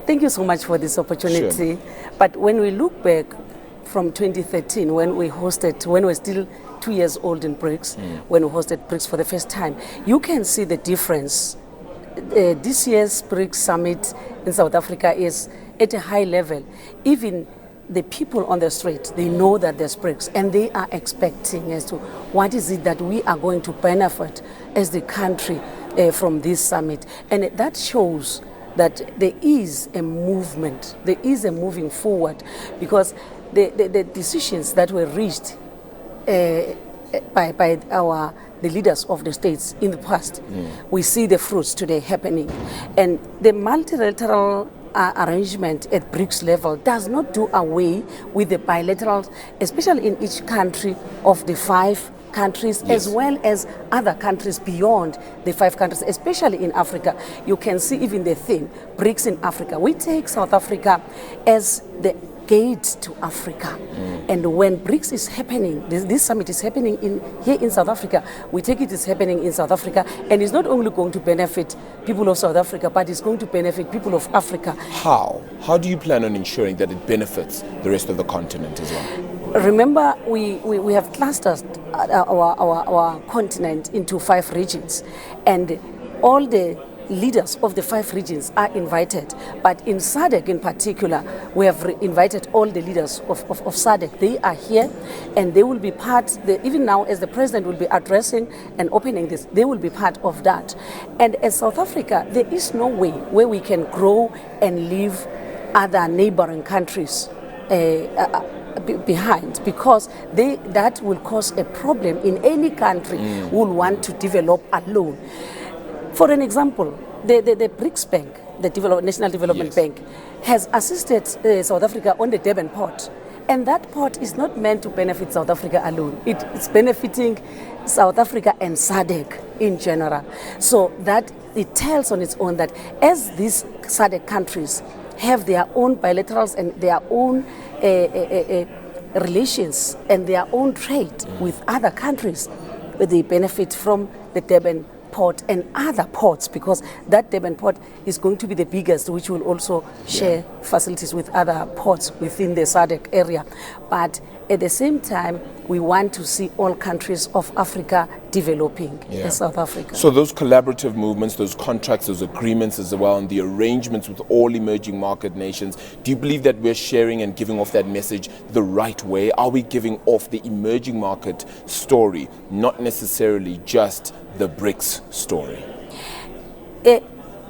Thank you so much for this opportunity. Sure. But when we look back from 2013, when we were still 2 years old in BRICS, when we hosted BRICS for the first time, you can see the difference. This year's BRICS summit in South Africa is at a high level. Even the people on the street, they know that there's BRICS, and they are expecting as to what is it that we are going to benefit as the country from this summit. And that shows that there is a movement, there is a moving forward, because the decisions that were reached by the leaders of the states in the past, we see the fruits today happening. And the multilateral arrangement at BRICS level does not do away with the bilaterals, especially in each country of the 5 countries, yes, as well as other countries beyond the 5 countries, especially in Africa. You can see even the theme, BRICS in Africa. We take South Africa as the gate to Africa. And when BRICS is happening, this summit is happening here in South Africa, we take it is happening in South Africa, and it's not only going to benefit people of South Africa, but it's going to benefit people of Africa. How? How do you plan on ensuring that it benefits the rest of the continent as well? Remember, we have clustered our continent into 5 regions, and all the leaders of the 5 regions are invited. But in SADC in particular, we have invited all the leaders of SADC. They are here, and they will be part, even now as the president will be addressing and opening this, they will be part of that. And as South Africa, there is no way where we can grow and leave other neighboring countries behind, because that will cause a problem in any country who will want to develop alone. For an example, the BRICS Bank, the National Development Yes. Bank, has assisted South Africa on the Durban port. And that port is not meant to benefit South Africa alone. It's benefiting South Africa and SADC in general. So that it tells on its own that as these SADC countries have their own bilaterals and their own relations and their own trade with other countries, they benefit from the Durban port and other ports, because that Durban port is going to be the biggest, which will also share facilities with other ports within the SADC area. But at the same time, we want to see all countries of Africa developing as South Africa. So those collaborative movements, those contracts, those agreements as well, and the arrangements with all emerging market nations, do you believe that we're sharing and giving off that message the right way? Are we giving off the emerging market story, not necessarily just the BRICS story?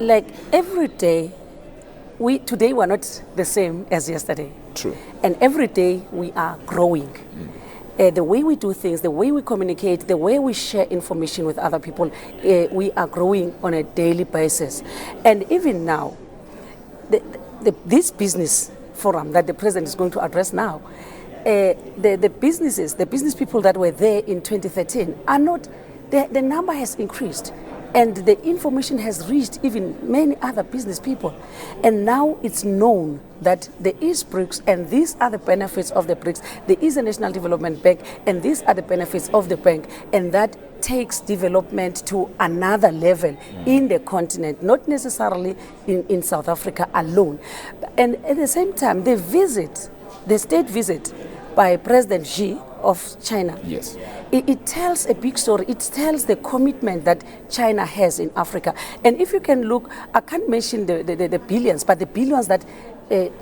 Like every day, today we're not the same as yesterday. True. And every day we are growing. The way we do things, the way we communicate, the way we share information with other people, we are growing on a daily basis. And even now, this business forum that the president is going to address now, the business people that were there in 2013 are not, the number has increased. And the information has reached even many other business people. And now it's known that there is BRICS, and these are the benefits of the BRICS. There is a National Development Bank, and these are the benefits of the bank. And that takes development to another level in the continent, not necessarily in South Africa alone. And at the same time, the state visit by President Xi of China. Yes. It tells a big story. It tells the commitment that China has in Africa. And if you can look, I can't mention the billions, but the billions that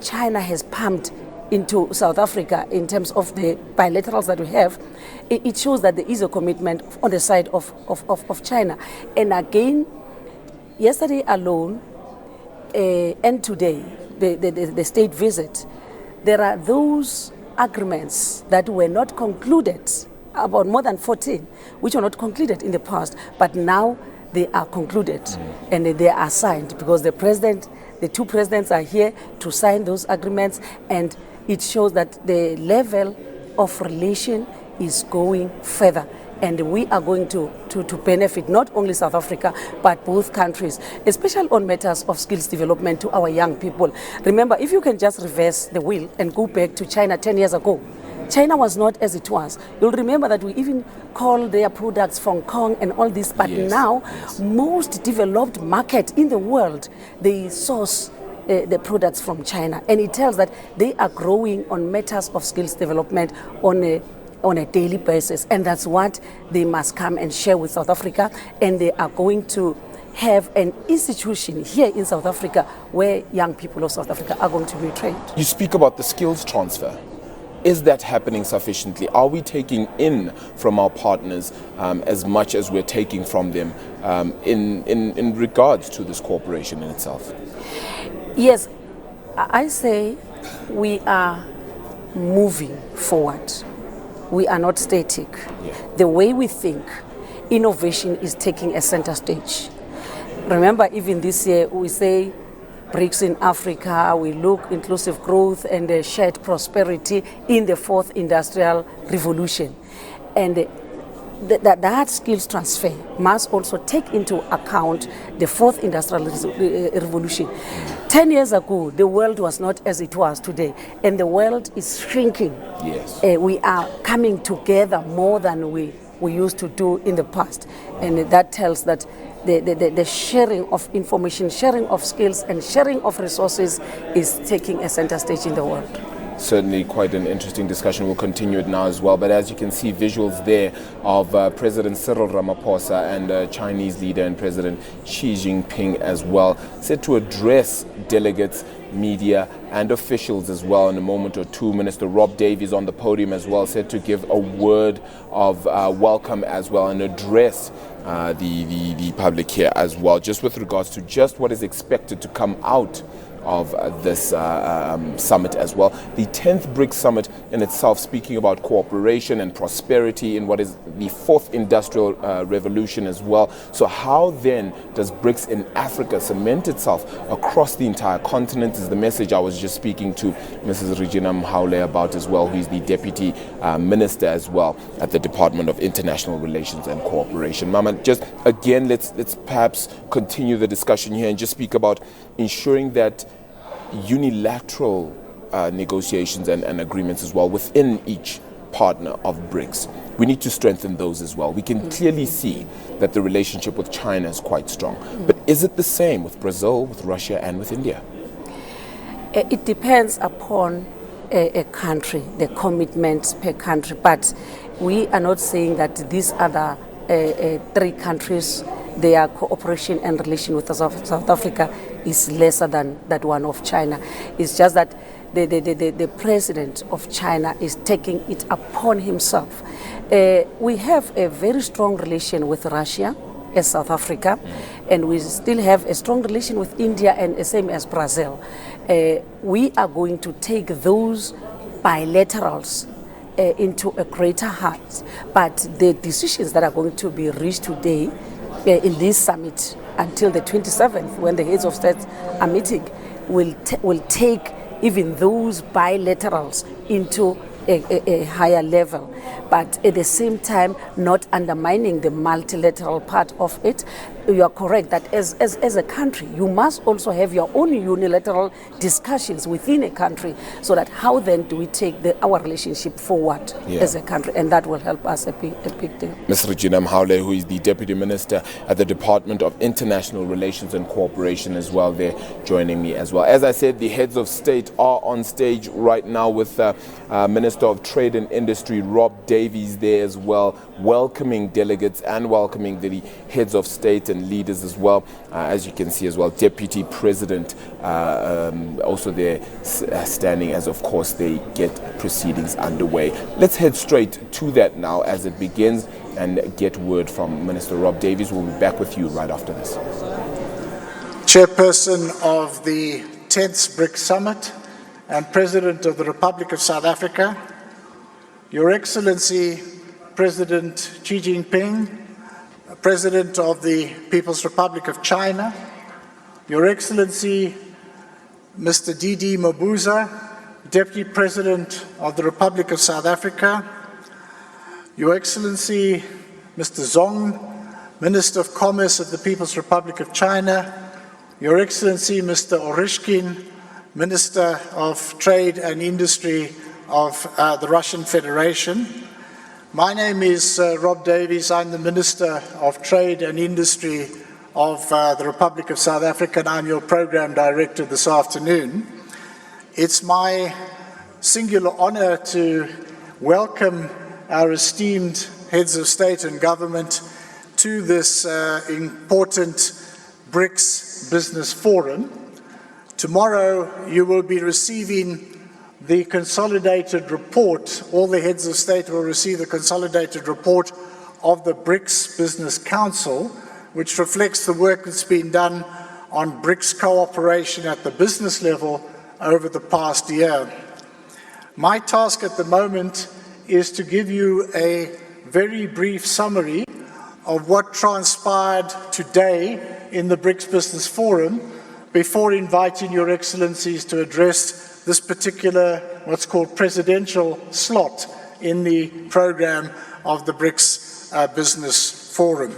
China has pumped into South Africa in terms of the bilaterals that we have, it shows that there is a commitment on the side of China. And again, yesterday alone and today, the state visit, there are those agreements that were not concluded, about more than 14, which were not concluded in the past, but now they are concluded and they are signed, because the 2 presidents are here to sign those agreements, and it shows that the level of relation is going further. And we are going to benefit not only South Africa, but both countries, especially on matters of skills development to our young people. Remember, if you can just reverse the wheel and go back to China 10 years ago, China was not as it was. You'll remember that we even call their products from Hong Kong and all this, but now most developed market in the world, they source the products from China. And it tells that they are growing on matters of skills development on a daily basis. And that's what they must come and share with South Africa. And they are going to have an institution here in South Africa where young people of South Africa are going to be trained. You speak about the skills transfer. Is that happening sufficiently? Are we taking in from our partners as much as we're taking from them in regards to this cooperation in itself? Yes, I say we are moving forward. We are not static. The way we think, innovation is taking a center stage. Remember, even this year, we say BRICS in Africa, we look inclusive growth and shared prosperity in the fourth industrial revolution. And that skills transfer must also take into account the fourth industrial revolution. 10 years ago, the world was not as it was today, and the world is shrinking. Yes. We are coming together more than we used to do in the past, and that tells that the sharing of information, sharing of skills, and sharing of resources is taking a center stage in the world. Certainly quite an interesting discussion. We'll continue it now as well. But as you can see, visuals there of President Cyril Ramaphosa and Chinese leader and President Xi Jinping as well, set to address delegates, media and officials as well in a moment or two. Minister Rob Davies on the podium as well, said to give a word of welcome as well and address the public here as well, just with regards to just what is expected to come out of this summit as well. The 10th BRICS summit in itself, speaking about cooperation and prosperity in what is the fourth industrial revolution as well. So how then does BRICS in Africa cement itself across the entire continent is the message I was just speaking to Mrs. Regina Mhaule about as well, who is the Deputy Minister as well at the Department of International Relations and Cooperation. Mama, just again, let's perhaps continue the discussion here and just speak about ensuring that unilateral negotiations and agreements as well within each partner of BRICS. We need to strengthen those as well. We can clearly see that the relationship with China is quite strong. But is it the same with Brazil, with Russia and with India? It depends upon a country, the commitments per country. But we are not saying that these other three countries, their cooperation and relation with South Africa is lesser than that one of China. It's just that the president of China is taking it upon himself. We have a very strong relation with Russia as South Africa, and we still have a strong relation with India and the same as Brazil. We are going to take those bilaterals into a greater height, but the decisions that are going to be reached today in this summit until the 27th, when the heads of state are meeting, will take even those bilaterals into a higher level, but at the same time not undermining the multilateral part of it. You are correct that as a country, you must also have your own unilateral discussions within a country, so that how then do we take our relationship forward as a country, and that will help us a big deal. Ms. Regina Mhaule, who is the Deputy Minister at the Department of International Relations and Cooperation as well, there joining me as well. As I said, the heads of state are on stage right now with Minister of Trade and Industry Rob Davies there as well, welcoming delegates and welcoming the heads of state and leaders as well. As you can see as well, Deputy President also there standing as, of course, they get proceedings underway. Let's head straight to that now as it begins and get word from Minister Rob Davies. We'll be back with you right after this. Chairperson of the 10th BRICS Summit and President of the Republic of South Africa, Your Excellency President Xi Jinping, President of the People's Republic of China, Your Excellency Mr. Didi Mabuza, Deputy President of the Republic of South Africa, Your Excellency Mr. Zong, Minister of Commerce of the People's Republic of China, Your Excellency Mr. Orishkin, Minister of Trade and Industry of the Russian Federation. My name is Rob Davies. I'm the Minister of Trade and Industry of the Republic of South Africa, and I'm your Program Director this afternoon. It's my singular honor to welcome our esteemed heads of state and government to this important BRICS Business Forum. Tomorrow you will be receiving the consolidated report. All the heads of state will receive the consolidated report of the BRICS Business Council, which reflects the work that's been done on BRICS cooperation at the business level over the past year. My task at the moment is to give you a very brief summary of what transpired today in the BRICS Business Forum before inviting your excellencies to address this particular, what's called presidential slot in the program of the BRICS Business Forum.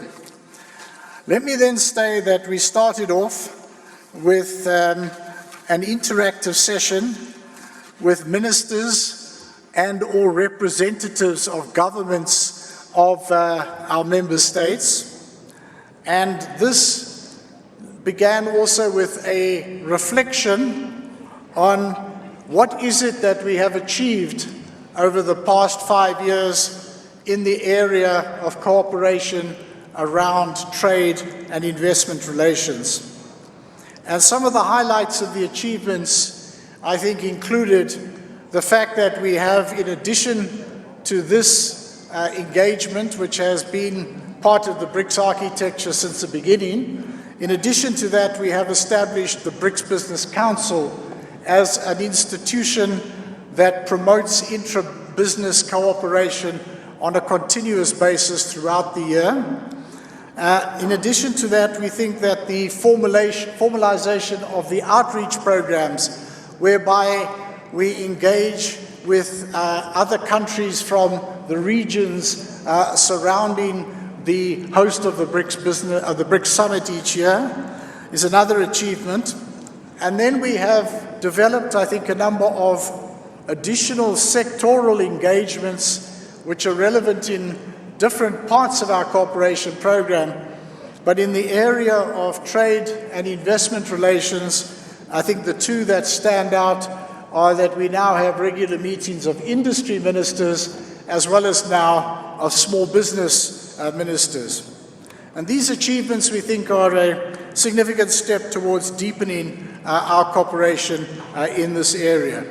Let me then say that we started off with an interactive session with ministers and or representatives of governments of our member states. And this began also with a reflection on what is it that we have achieved over the past 5 years in the area of cooperation around trade and investment relations? And some of the highlights of the achievements, I think, included the fact that we have, in addition to this engagement, which has been part of the BRICS architecture since the beginning, in addition to that, we have established the BRICS Business Council as an institution that promotes intra-business cooperation on a continuous basis throughout the year. In addition to that, we think that the formalization of the outreach programs, whereby we engage with other countries from the regions surrounding the host of the BRICS Summit each year, is another achievement. And then we have developed, I think, a number of additional sectoral engagements which are relevant in different parts of our cooperation program. But in the area of trade and investment relations, I think the two that stand out are that we now have regular meetings of industry ministers as well as now of small business ministers. And these achievements, we think, are a significant step towards deepening our cooperation in this area.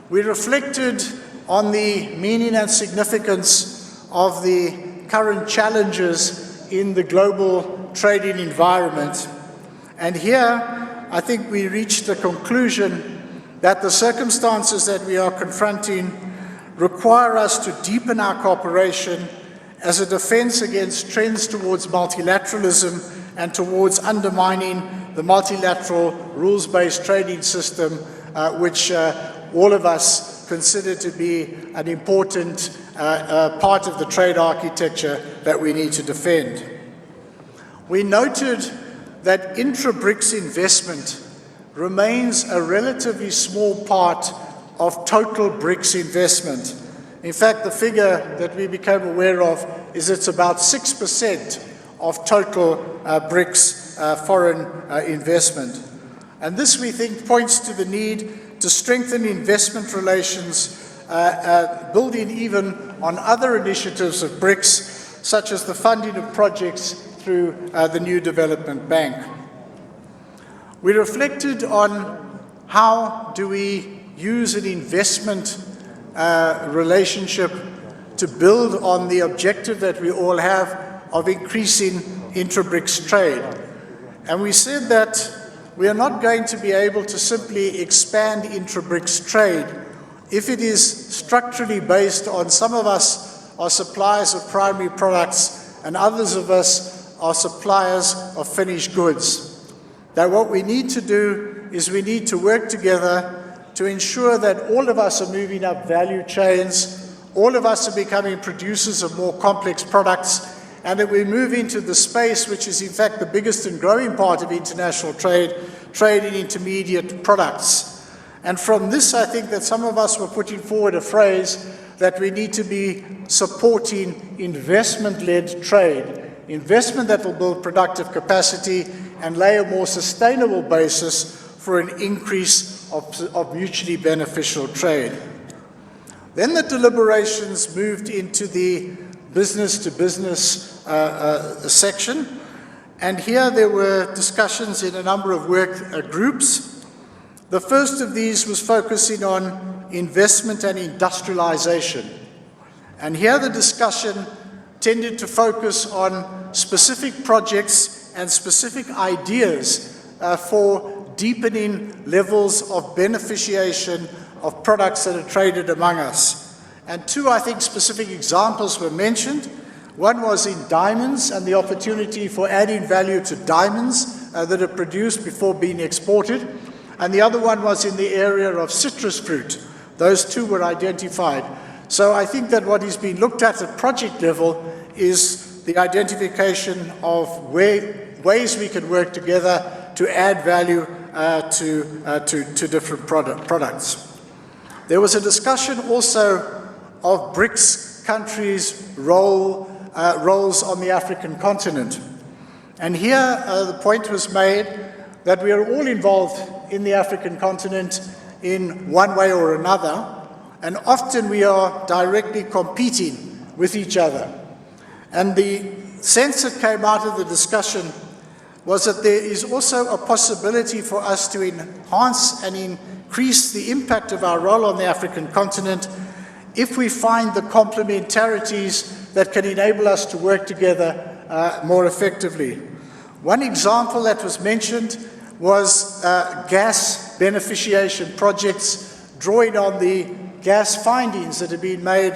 We reflected on the meaning and significance of the current challenges in the global trading environment. And here, I think we reached the conclusion that the circumstances that we are confronting require us to deepen our cooperation as a defense against trends towards multilateralism and towards undermining the multilateral rules-based trading system, which all of us consider to be an important part of the trade architecture that we need to defend. We noted that intra-BRICS investment remains a relatively small part of total BRICS investment. In fact, the figure that we became aware of is it's about 6% of total BRICS foreign investment. And this, we think, points to the need to strengthen investment relations, building even on other initiatives of BRICS, such as the funding of projects through the New Development Bank. We reflected on how do we use an investment relationship to build on the objective that we all have of increasing intra-BRICS trade. And we said that we are not going to be able to simply expand intra-BRICS trade if it is structurally based on some of us are suppliers of primary products and others of us are suppliers of finished goods. That what we need to do is we need to work together to ensure that all of us are moving up value chains, all of us are becoming producers of more complex products, and that we move into the space which is in fact the biggest and growing part of international trade, trade in intermediate products. And from this, I think that some of us were putting forward a phrase that we need to be supporting investment-led trade, investment that will build productive capacity and lay a more sustainable basis for an increase of mutually beneficial trade. Then the deliberations moved into the business-to-business section, and here there were discussions in a number of work groups. The first of these was focusing on investment and industrialization. And here the discussion tended to focus on specific projects and specific ideas for deepening levels of beneficiation of products that are traded among us. And two, I think, specific examples were mentioned. One was in diamonds and the opportunity for adding value to diamonds that are produced before being exported. And the other one was in the area of citrus fruit. Those two were identified. So I think that what is being looked at project level is the identification of ways we can work together to add value to different products. There was a discussion also of BRICS countries' roles on the African continent. And here the point was made that we are all involved in the African continent in one way or another, and often we are directly competing with each other. And the sense that came out of the discussion was that there is also a possibility for us to enhance and increase the impact of our role on the African continent if we find the complementarities that can enable us to work together more effectively. One example that was mentioned was gas beneficiation projects, drawing on the gas findings that have been made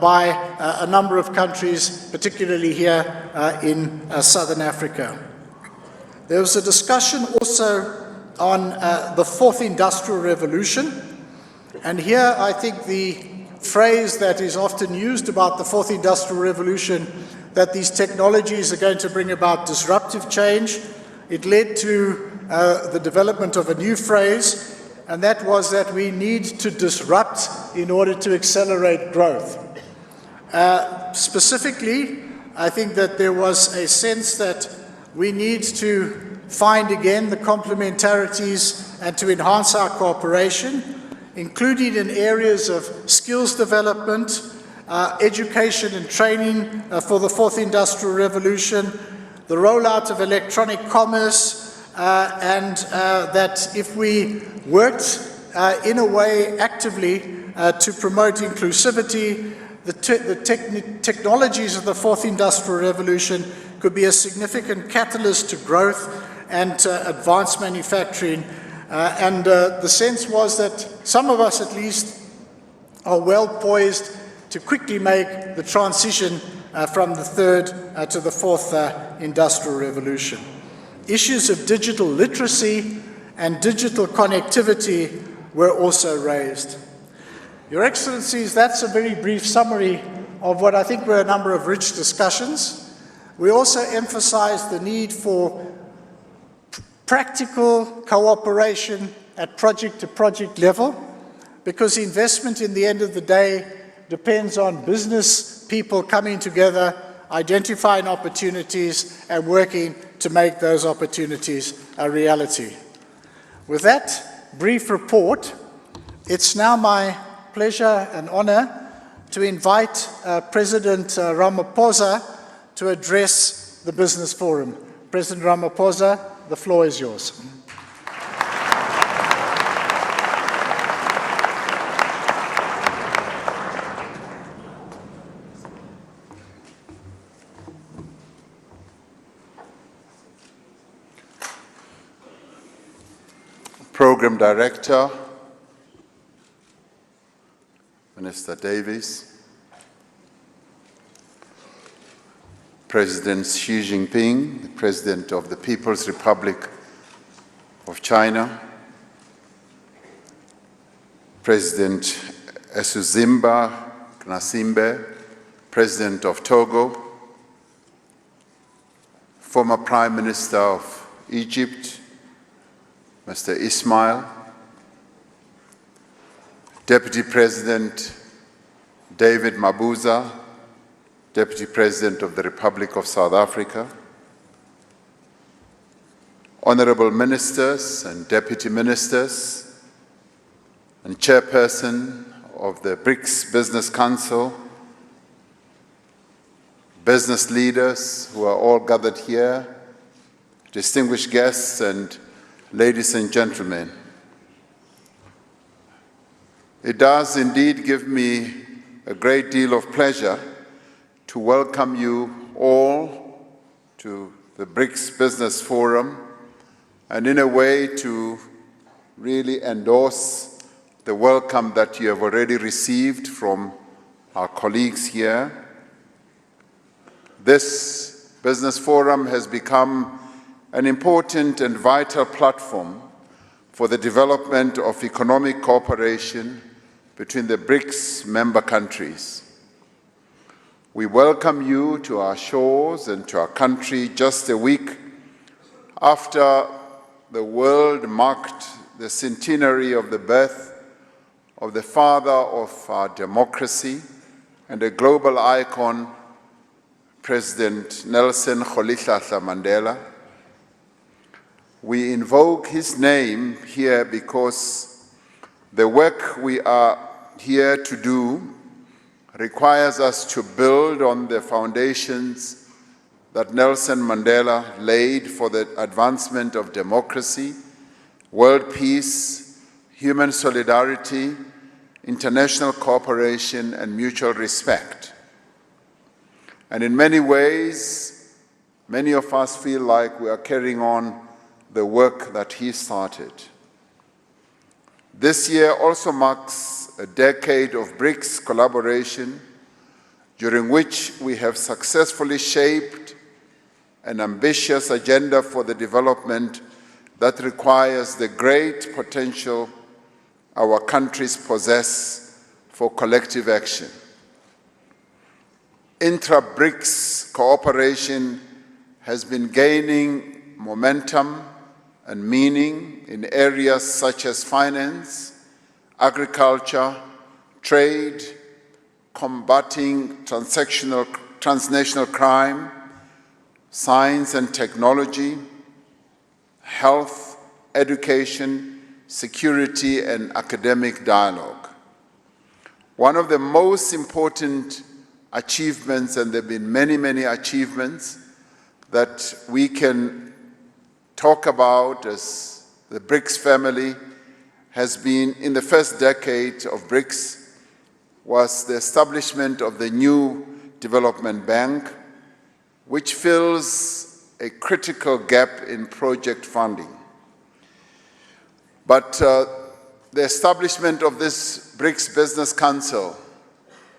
by a number of countries, particularly here in Southern Africa. There was a discussion also on the fourth industrial revolution, and here I think the phrase that is often used about the fourth industrial revolution, that these technologies are going to bring about disruptive change, it led to the development of a new phrase, and that was that we need to disrupt in order to accelerate growth. Specifically, I think that there was a sense that we need to find again the complementarities and to enhance our cooperation, including in areas of skills development, education and training for the fourth industrial revolution, the rollout of electronic commerce, and that if we worked in a way actively to promote inclusivity, the technologies of the fourth industrial revolution could be a significant catalyst to growth and to advanced manufacturing. And the sense was that some of us at least are well poised to quickly make the transition from the third to the fourth industrial revolution. Issues of digital literacy and digital connectivity were also raised. Your Excellencies, that's a very brief summary of what I think were a number of rich discussions. We also emphasized the need for practical cooperation at project-to-project level, because investment in the end of the day depends on business people coming together, identifying opportunities, and working to make those opportunities a reality. With that brief report, it's now my pleasure and honor to invite President Ramaphosa to address the Business Forum. President Ramaphosa, the floor is yours. Program Director, Minister Davies, President Xi Jinping, the President of the People's Republic of China, President Esuzimba Gnasimbe, President of Togo, former Prime Minister of Egypt, Mr. Ismail, Deputy President David Mabuza, Deputy President of the Republic of South Africa, Honorable Ministers and Deputy Ministers, and Chairperson of the BRICS Business Council, business leaders who are all gathered here, distinguished guests, and ladies and gentlemen. It does indeed give me a great deal of pleasure to welcome you all to the BRICS Business Forum, and in a way to really endorse the welcome that you have already received from our colleagues here. This Business Forum has become an important and vital platform for the development of economic cooperation between the BRICS member countries. We welcome you to our shores and to our country just a week after the world marked the centenary of the birth of the father of our democracy and a global icon, President Nelson Rolihlahla Mandela. We invoke his name here because the work we are here to do requires us to build on the foundations that Nelson Mandela laid for the advancement of democracy, world peace, human solidarity, international cooperation, and mutual respect. And in many ways, many of us feel like we are carrying on the work that he started. This year also marks a decade of BRICS collaboration, during which we have successfully shaped an ambitious agenda for the development that requires the great potential our countries possess for collective action. Intra-BRICS cooperation has been gaining momentum and meaning in areas such as finance, agriculture, trade, combating transnational crime, science and technology, health, education, security, and academic dialogue. One of the most important achievements, and there have been many, many achievements that we can talk about as the BRICS family, has been in the first decade of BRICS, was the establishment of the new development bank, which fills a critical gap in project funding. But the establishment of this BRICS Business Council,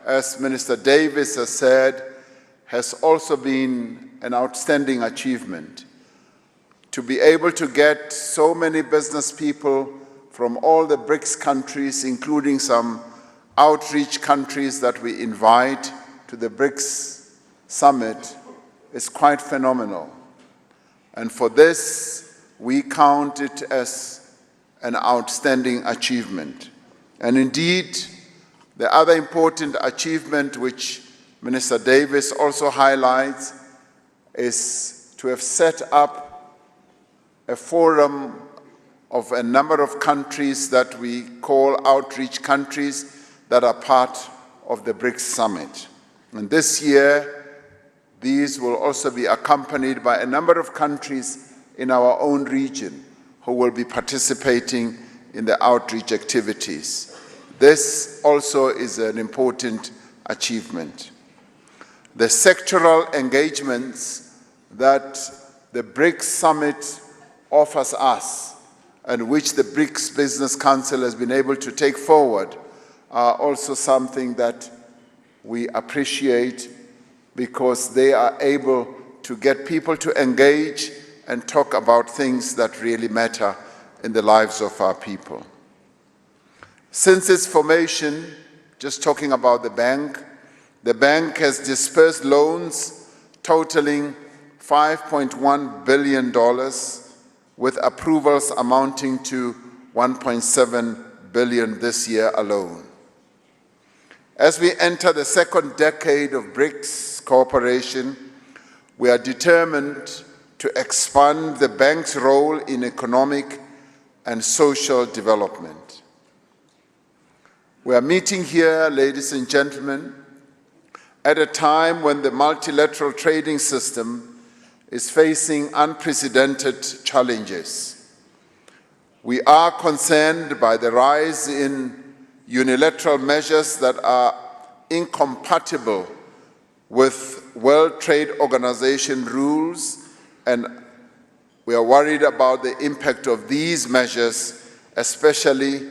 as Minister Davis has said, has also been an outstanding achievement. To be able to get so many business people from all the BRICS countries, including some outreach countries that we invite to the BRICS summit, is quite phenomenal. And for this, we count it as an outstanding achievement. And indeed, the other important achievement which Minister Davis also highlights is to have set up a forum of a number of countries that we call outreach countries that are part of the BRICS summit. And this year, these will also be accompanied by a number of countries in our own region who will be participating in the outreach activities. This also is an important achievement. The sectoral engagements that the BRICS Summit offers us, and which the BRICS Business Council has been able to take forward, are also something that we appreciate, because they are able to get people to engage and talk about things that really matter in the lives of our people. Since its formation, just talking about the bank has dispersed loans totaling $5.1 billion, with approvals amounting to $1.7 billion this year alone. As we enter the second decade of BRICS cooperation, we are determined to expand the bank's role in economic and social development. We are meeting here, ladies and gentlemen, at a time when the multilateral trading system is facing unprecedented challenges. We are concerned by the rise in unilateral measures that are incompatible with World Trade Organization rules, and we are worried about the impact of these measures, especially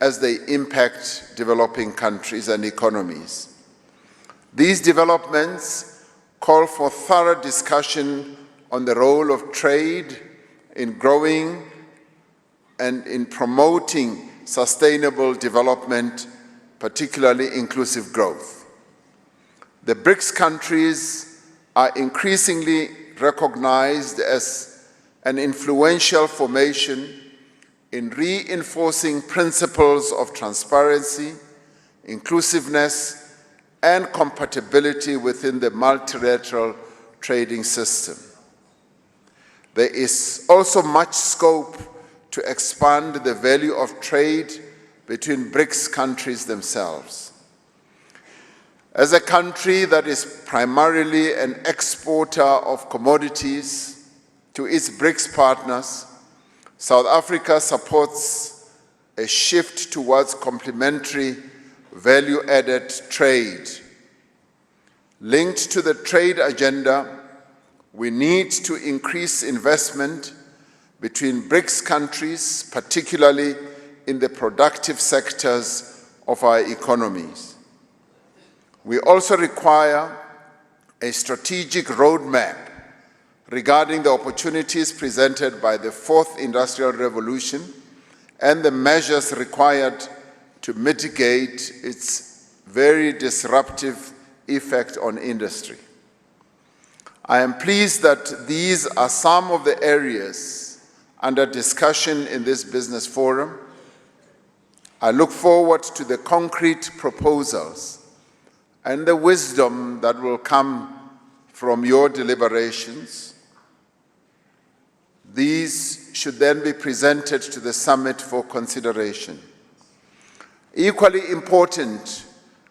as they impact developing countries and economies. These developments call for thorough discussion on the role of trade in growing and in promoting sustainable development, particularly inclusive growth. The BRICS countries are increasingly recognized as an influential formation in reinforcing principles of transparency, inclusiveness, and compatibility within the multilateral trading system. There is also much scope to expand the value of trade between BRICS countries themselves. As a country that is primarily an exporter of commodities to its BRICS partners, South Africa supports a shift towards complementary value-added trade. Linked to the trade agenda, we need to increase investment between BRICS countries, particularly in the productive sectors of our economies. We also require a strategic roadmap regarding the opportunities presented by the Fourth Industrial Revolution and the measures required to mitigate its very disruptive effect on industry. I am pleased that these are some of the areas under discussion in this business forum. I look forward to the concrete proposals and the wisdom that will come from your deliberations. These should then be presented to the summit for consideration. Equally important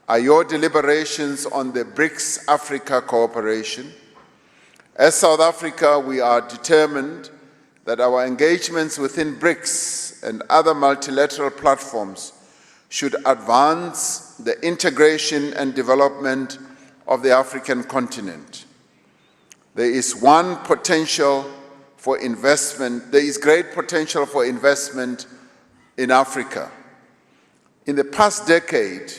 are your deliberations on the BRICS Africa cooperation. As South Africa, we are determined that our engagements within BRICS and other multilateral platforms should advance the integration and development of the African continent. There is great potential for investment in Africa. In the past decade,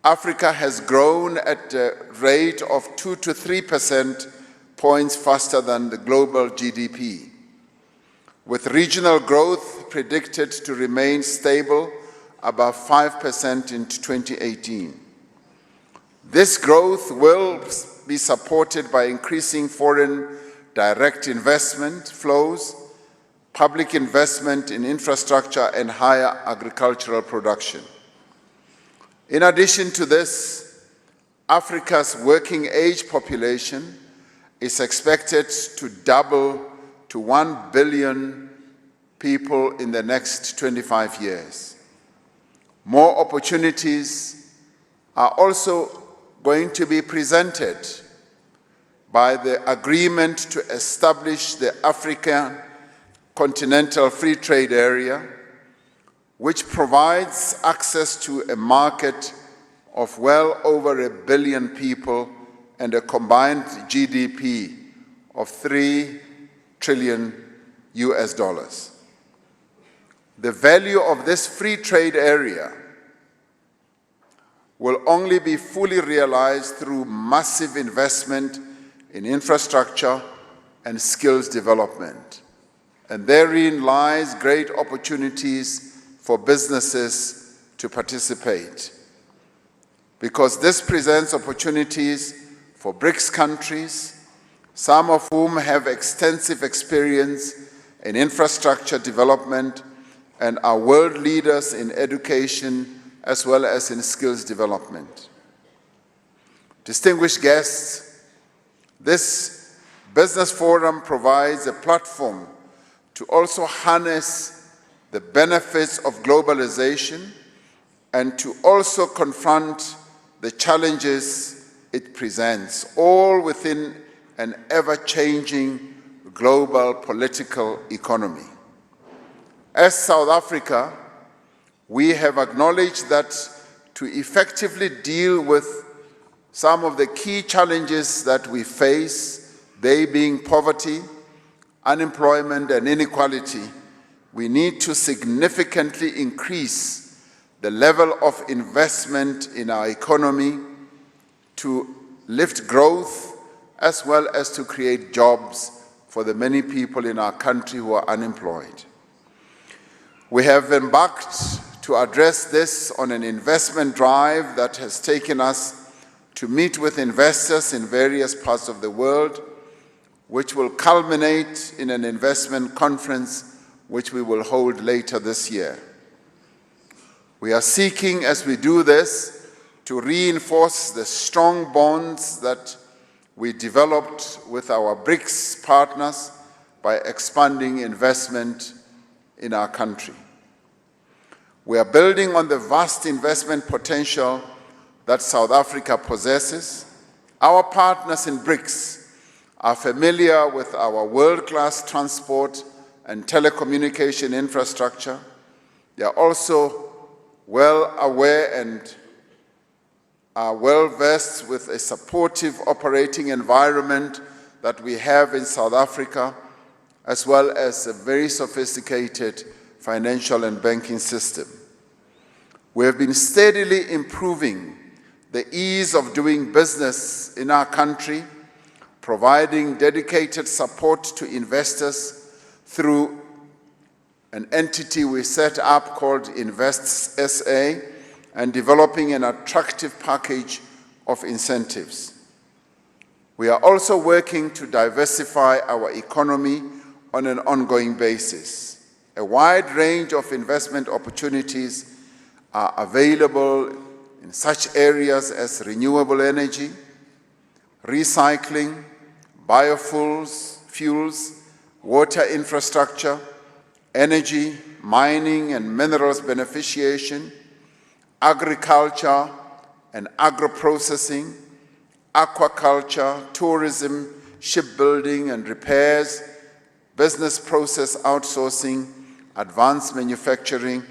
Africa has grown at a rate of 2 to 3% points faster than the global GDP, with regional growth predicted to remain stable above 5% in 2018. This growth will be supported by increasing foreign direct investment flows, public investment in infrastructure, and higher agricultural production. In addition to this, Africa's working age population is expected to double to 1 billion people in the next 25 years. More opportunities are also going to be presented by the agreement to establish the African Continental Free Trade Area, which provides access to a market of well over 1 billion people and a combined GDP of $3 trillion. The value of this free trade area will only be fully realized through massive investment in infrastructure and skills development. And therein lies great opportunities for businesses to participate, because this presents opportunities for BRICS countries, some of whom have extensive experience in infrastructure development and are world leaders in education as well as in skills development. Distinguished guests, this business forum provides a platform to also harness the benefits of globalization and to also confront the challenges it presents, all within an ever-changing global political economy. As South Africa, we have acknowledged that to effectively deal with some of the key challenges that we face, they being poverty, unemployment, and inequality, we need to significantly increase the level of investment in our economy to lift growth as well as to create jobs for the many people in our country who are unemployed. We have embarked to address this on an investment drive that has taken us to meet with investors in various parts of the world, which will culminate in an investment conference which we will hold later this year. We are seeking, as we do this, to reinforce the strong bonds that we developed with our BRICS partners by expanding investment in our country. We are building on the vast investment potential that South Africa possesses. Our partners in BRICS are familiar with our world-class transport and telecommunication infrastructure. They are also well aware and are well versed with a supportive operating environment that we have in South Africa, as well as a very sophisticated financial and banking system. We have been steadily improving the ease of doing business in our country, providing dedicated support to investors through an entity we set up called Invest SA, and developing an attractive package of incentives. We are also working to diversify our economy on an ongoing basis. A wide range of investment opportunities are available in such areas as renewable energy, recycling, biofuels, water infrastructure, energy, mining and minerals beneficiation, agriculture and agro-processing, aquaculture, tourism, shipbuilding and repairs, business process outsourcing, advanced manufacturing,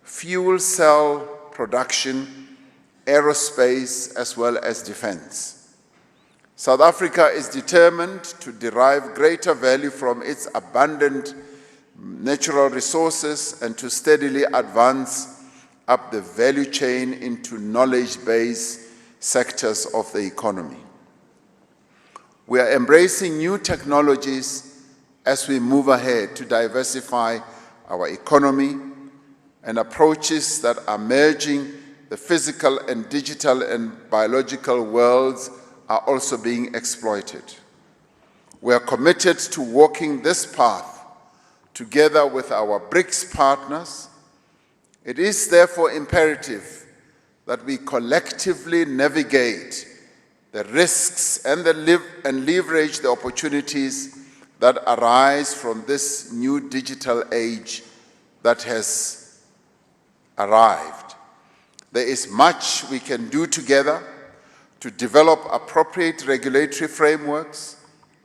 fuel cell production, aerospace, as well as defense. South Africa is determined to derive greater value from its abundant natural resources and to steadily advance up the value chain into knowledge-based sectors of the economy. We are embracing new technologies as we move ahead to diversify our economy, and approaches that are merging the physical and digital and biological worlds are also being exploited. We are committed to walking this path together with our BRICS partners. It is therefore imperative that we collectively navigate the risks and leverage the opportunities that arise from this new digital age that has arrived. There is much we can do together to develop appropriate regulatory frameworks,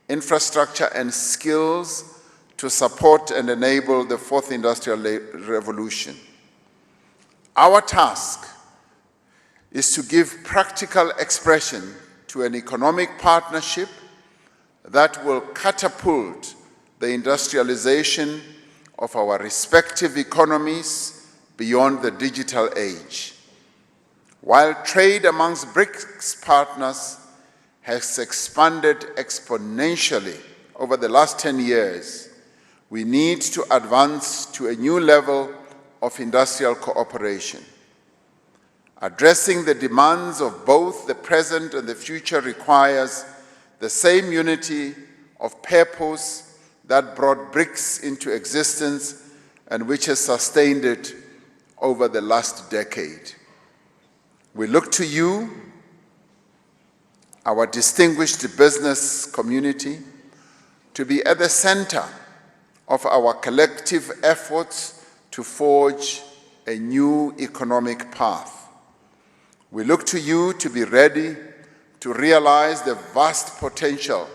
infrastructure, and skills to support and enable the fourth industrial revolution. Our task is to give practical expression to an economic partnership that will catapult the industrialization of our respective economies beyond the digital age. While trade amongst BRICS partners has expanded exponentially over the last 10 years, we need to advance to a new level of industrial cooperation. Addressing the demands of both the present and the future requires the same unity of purpose that brought BRICS into existence and which has sustained it over the last decade. We look to you, our distinguished business community, to be at the center of our collective efforts to forge a new economic path. We look to you to be ready to realize the vast potential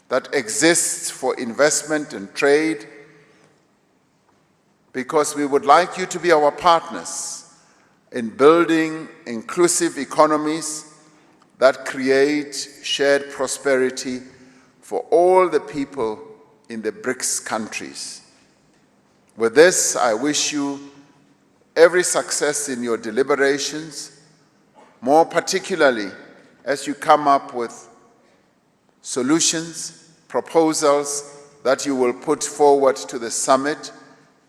that exists for investment and trade, because we would like you to be our partners in building inclusive economies that create shared prosperity for all the people in the BRICS countries. With this, I wish you every success in your deliberations, more particularly as you come up with solutions, proposals that you will put forward to the summit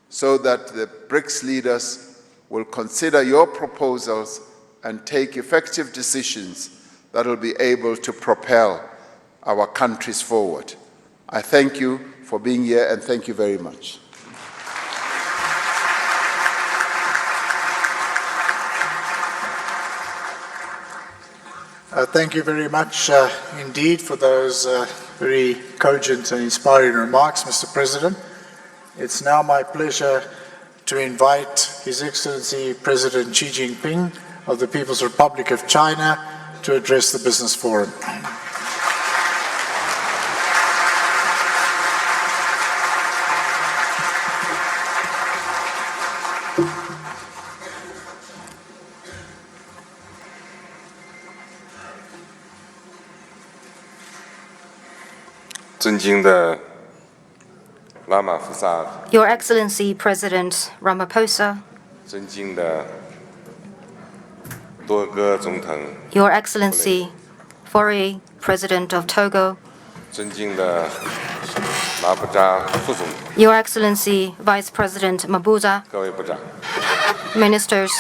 so that the BRICS leaders will consider your proposals and take effective decisions that will be able to propel our countries forward. I thank you for being here, and thank you very much. Thank you very much indeed for those very cogent and inspiring remarks, Mr. President. It's now my pleasure to invite His Excellency President Xi Jinping of the People's Republic of China to address the Business Forum. 尊敬的拉玛福萨， Your Excellency President Ramaphosa, 尊敬的多哥总统， Your Excellency Faure, President of Togo, 尊敬的马布扎副总统， Your Excellency Vice President Mabuza, 各位部长， Ministers,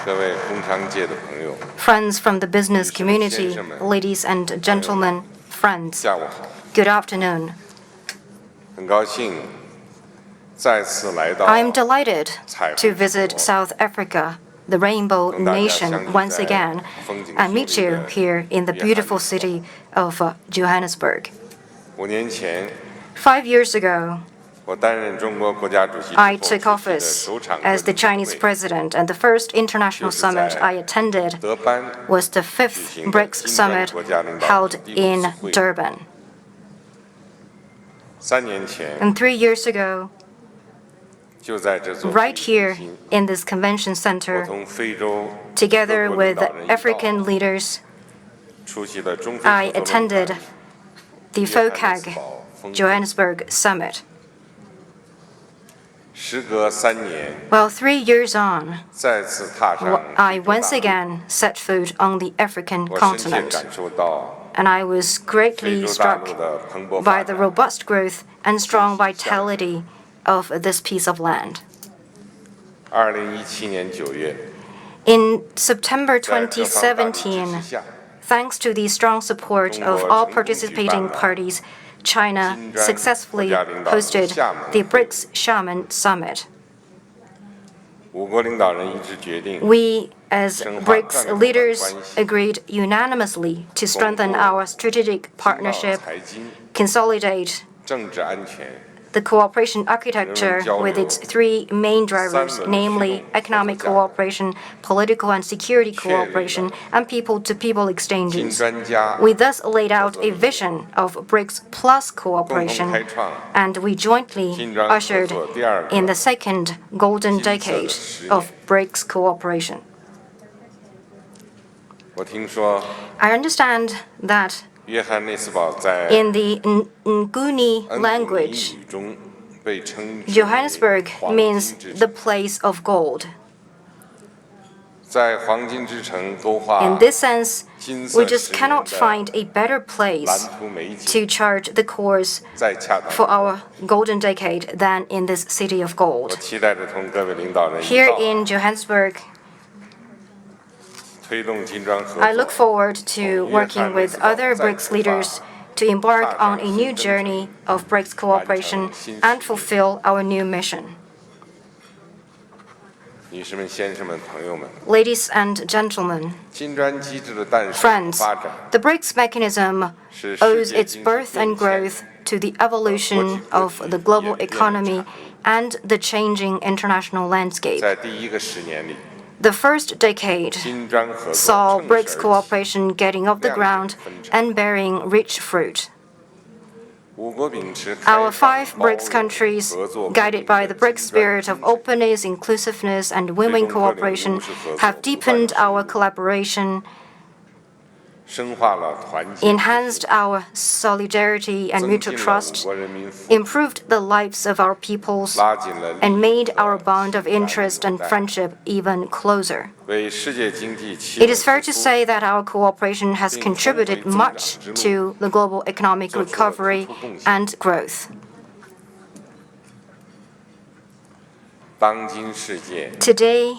各位工商界的朋友， friends from the business community, ladies and gentlemen, friends, 下午好。 good afternoon. 很高兴再次来到 I am delighted to visit South Africa, the rainbow nation, once again, and meet you here in the beautiful city of Johannesburg. 5年前， 5 years ago, 我担任中国国家主席之后 I 出席 took 的 office 首场 as the 国际峰 Chinese 会 president, and the first international summit I attended 德班 was the 5th BRICS summit held in Durban. 3年前， And 3 years ago, 就在这座 right 会议 here 中心 in this convention 我 center, 同非洲 together 各国领 with 导人一道 African leaders, 出席了中非 I 合作论 attended 坛 the 约翰内斯 FOCAG 堡峰会 Johannesburg summit. 时隔3年， Well, 3 years on, 再次踏上 I 非洲 once 大陆 again set foot on the African 我深切 continent, 感受到 and I was 非 greatly 洲大 struck 陆的蓬勃 by 发 the 展。 robust growth and strong vitality of this piece of land. 2017年9月， In September 在各方大力支持 2017, 下， thanks to the strong support of all participating parties, China successfully hosted the BRICS Xiamen Summit. 5国领导人一致决定， We, as BRICS leaders, agreed unanimously to strengthen our strategic 经贸 partnership, 财经、 consolidate 政治安全、 the cooperation architecture with its 3 main drivers, namely economic cooperation, political and security cooperation, and people-to-people 新 exchanges. 专家 We thus laid out a vision of BRICS plus 共同 cooperation, 开创 and we jointly 金砖合 ushered 作第二 in 个 the second golden 金色的 decade 10年。 of BRICS cooperation. 我听说 I understand that 约翰内斯堡在 in the Nguni 恩古尼 language, 语中被称之为 Johannesburg 黄 means 金之 the 城。 place of gold. 在黄金之城勾画 In this sense, 金色 we just 10 cannot 年 find 的 a better place 蓝图美景 to chart the course 再恰当 for 不过。 our golden decade than in this city of 我 gold. 期待着同各位领导人一 Here 道 in Johannesburg, 推动金砖合 I look 作， forward to working with other BRICS leaders to embark on a new journey of BRICS cooperation and fulfill our new mission. 女士们、先生们、朋友们， Ladies and gentlemen, 金砖机制的诞生 friends, 发展 the BRICS mechanism owes its birth and growth to the evolution of the global economy and the changing international landscape. 在第一个10年里， The first decade 金砖合作 saw 乘势 BRICS 而起 cooperation getting off the ground and bearing rich fruit. 5国秉持开 Our 放 5 包 BRICS 容 countries, 合作 guided by the BRICS spirit of openness, inclusiveness, and win-win cooperation, have deepened our collaboration, 深化了团结， enhanced our solidarity and 增 mutual 进了 trust, 5国人民福祉， improved the lives of our peoples, 拉紧了利益 and made our bond of interest and friendship even closer. 为世界经济起 It is fair to say that our cooperation has contributed much to the global economic recovery and growth. 当今世界 Today,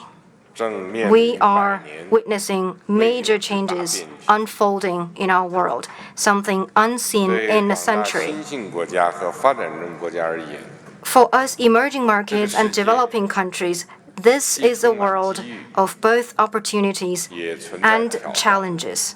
正面 we 临 are 百年 witnessing major changes unfolding in our world, something unseen 对 in 广 a 大 century. 新兴国家和发展中国家而言， For us emerging markets and developing countries, this is a world of both opportunities 也存在 and 挑战。 challenges.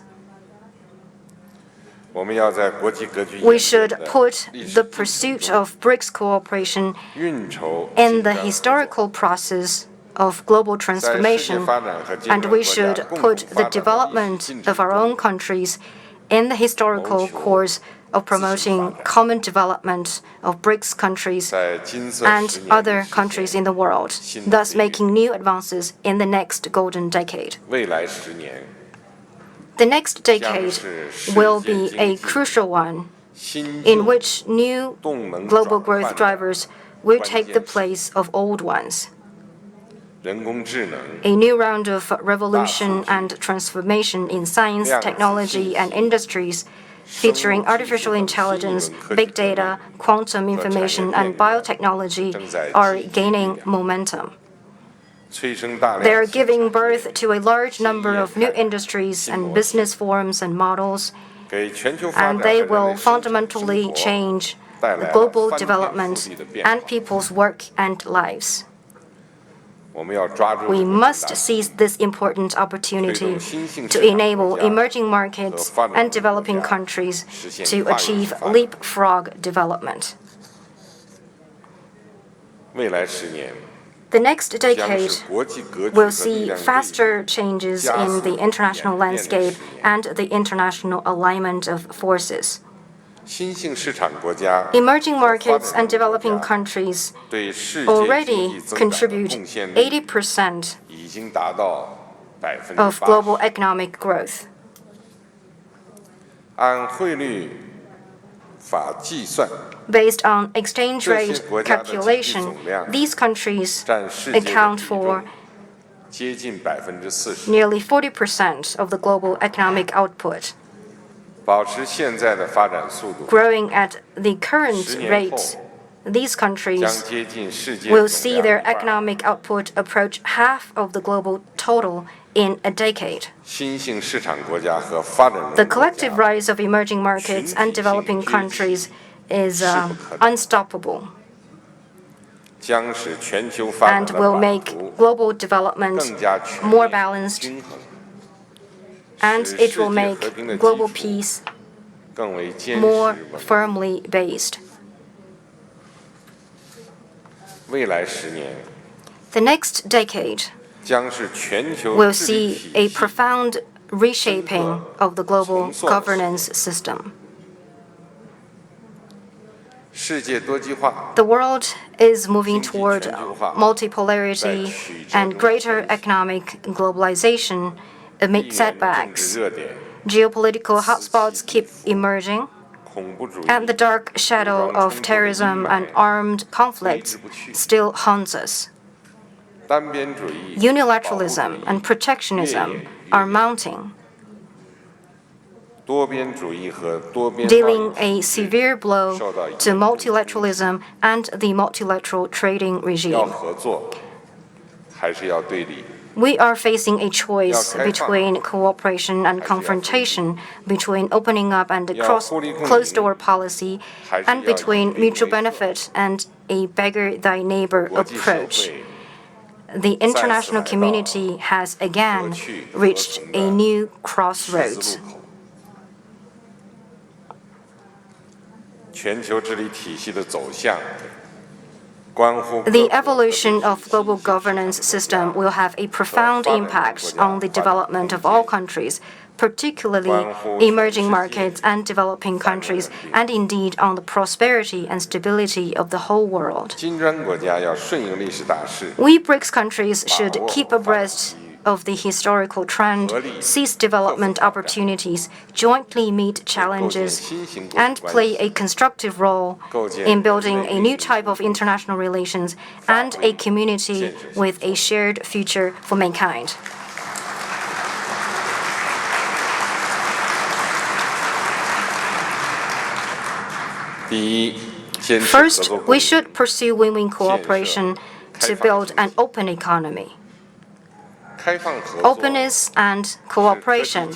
我们要在国际格局 We 演 should 变的 put 历史 the 基础 pursuit 上 of BRICS cooperation 运筹 in 金 the 砖合作 historical process of global 在世界 transformation, 发展和金 and 砖 we 国家 should 共 put 同 the 发展的历史 development 进程 of our 中 own countries in the historical course of promoting common development of BRICS countries 在金色 and 10年 other 实 countries 现 in the world, thus making new advances in the next golden decade. 未来10年 The next decade will be a crucial one 新 in 旧 which new 动能 global 转 growth 换的 drivers will take the place of old ones. 人工智能 A new round of revolution and transformation in science, technology, and industries, featuring artificial intelligence, big data, quantum information, and biotechnology, are gaining momentum. 催生大 They are 量新 giving 产业 birth to a large number of new industries and business forms and models, 给全球发 and 展 they 和人 will 类生产生 fundamentally 活 change 带来了 global 翻天覆 development 地的变 and 化。 people's work and lives. 我们要抓住 We 这个 must 大 seize this important opportunity 推动新兴 to 市场 enable 国家 emerging markets 和发展 and 中国 developing 家 countries 实现 to 跨越式 achieve 发展。 leapfrog development. 未来10年 The next 将 decade 是国际格局 will 和力 see 量对比 faster changes in the international landscape and the international alignment of forces. 新兴市场国家 Emerging 和发 markets 展 and 中国 developing 家 countries 对世界经 already 济增长的 contribute 贡献力 80% 已经达到 of global 80%。 economic growth. 按汇率法计算， Based on exchange 这些 rate 国家的经济 calculation, 总量 these countries 占世界的 account 比 for 重接近40%。 nearly 40% of the global economic output. 保持现在的发展速度， Growing at the current 10年 rate, 后 these 将 countries 接近世界 will 总 see 量 their 一半。 economic output approach half of the global total in a decade. 新兴市场国家和发展 The 中国 collective 家 rise of emerging markets and developing countries is unstoppable 将使全球发展 and 的 will 版 make 图 global development 更加全 more 面 balanced, 均衡， and 使 it 世 will 界 make 和平的基 global 础 peace 更为坚实 more 稳固。 firmly based. 未来10年 The next decade 将是全球 will 治理 see 体 a 系 profound reshaping of the global 重塑的 governance system. 世界多极化 The world is moving 经济 toward 全球化 multipolarity 在曲折 and 中 greater 前行 economic globalization 地 amid 缘政治 setbacks. 热点 Geopolitical hotspots keep emerging, 恐怖主义 and the dark shadow of terrorism and armed conflicts still haunts us. 单边主义 Unilateralism 保护 and 主义 protectionism are mounting, 多边主义和多边贸 dealing 易 a 体制 severe blow 受到 to 严重冲击 multilateralism and the multilateral trading 要 regime. 合作还是要对立？ We are facing a choice between cooperation and confrontation, between opening up and closed-door policy, and between mutual benefit and a beggar-thy-neighbor approach. The international community has again reached a new crossroads. The evolution of global governance system will have a profound impact on the development of all countries, particularly emerging markets and developing countries, and indeed on the prosperity and stability of the whole world. We BRICS countries should keep abreast of the historical trend, seize development opportunities, jointly meet challenges, and play a constructive role in building a new type of international relations and a community with a shared future for mankind. First, we should pursue win-win cooperation to build an open economy. Openness and cooperation,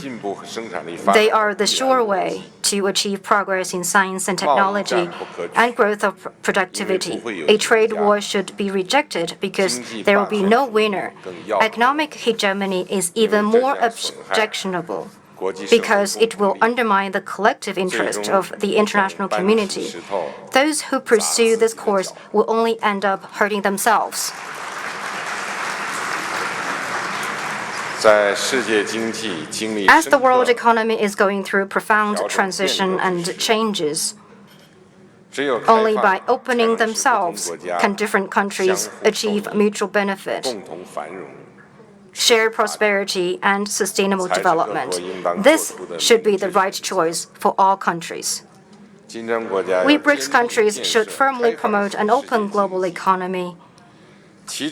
they are the sure way to achieve progress in science and technology and growth of productivity. A trade war should be rejected because there will be no winner. Economic hegemony is even more objectionable because it will undermine the collective interest of the international community. Those who pursue this course will only end up hurting themselves. As the world economy is going through profound transition and changes, only by opening themselves can different countries achieve mutual benefit, share prosperity, and sustainable development. This should be the right choice for all countries. We BRICS countries should firmly promote an open global economy.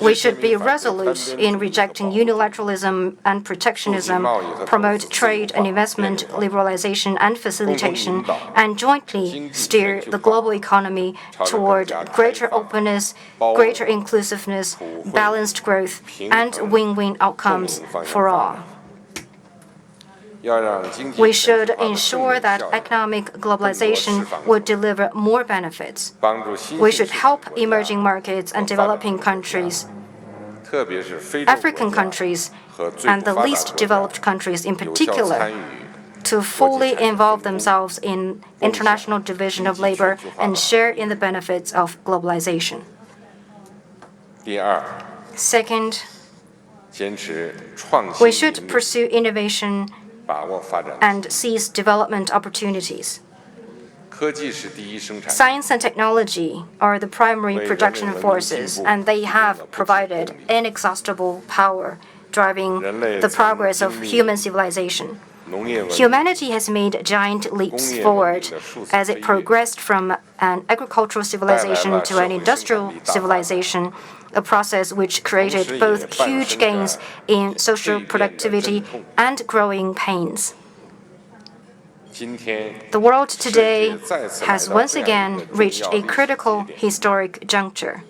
We should be resolute in rejecting unilateralism and protectionism, promote trade and investment liberalization and facilitation, and jointly steer the global economy toward greater openness, greater inclusiveness, balanced growth, and win-win outcomes for all. We should ensure that economic globalization will deliver more benefits. We should help emerging markets and developing countries, African countries, and the least developed countries in particular, to fully involve themselves in international division of labor and share in the benefits of globalization. Second, we should pursue innovation and seize development opportunities. Science and technology are the primary production forces, and they have provided inexhaustible power, driving the progress of human civilization. Humanity has made giant leaps forward as it progressed from an agricultural civilization to an industrial civilization, a process which created both huge gains in social productivity and growing pains. The world today has once again reached a critical historic juncture.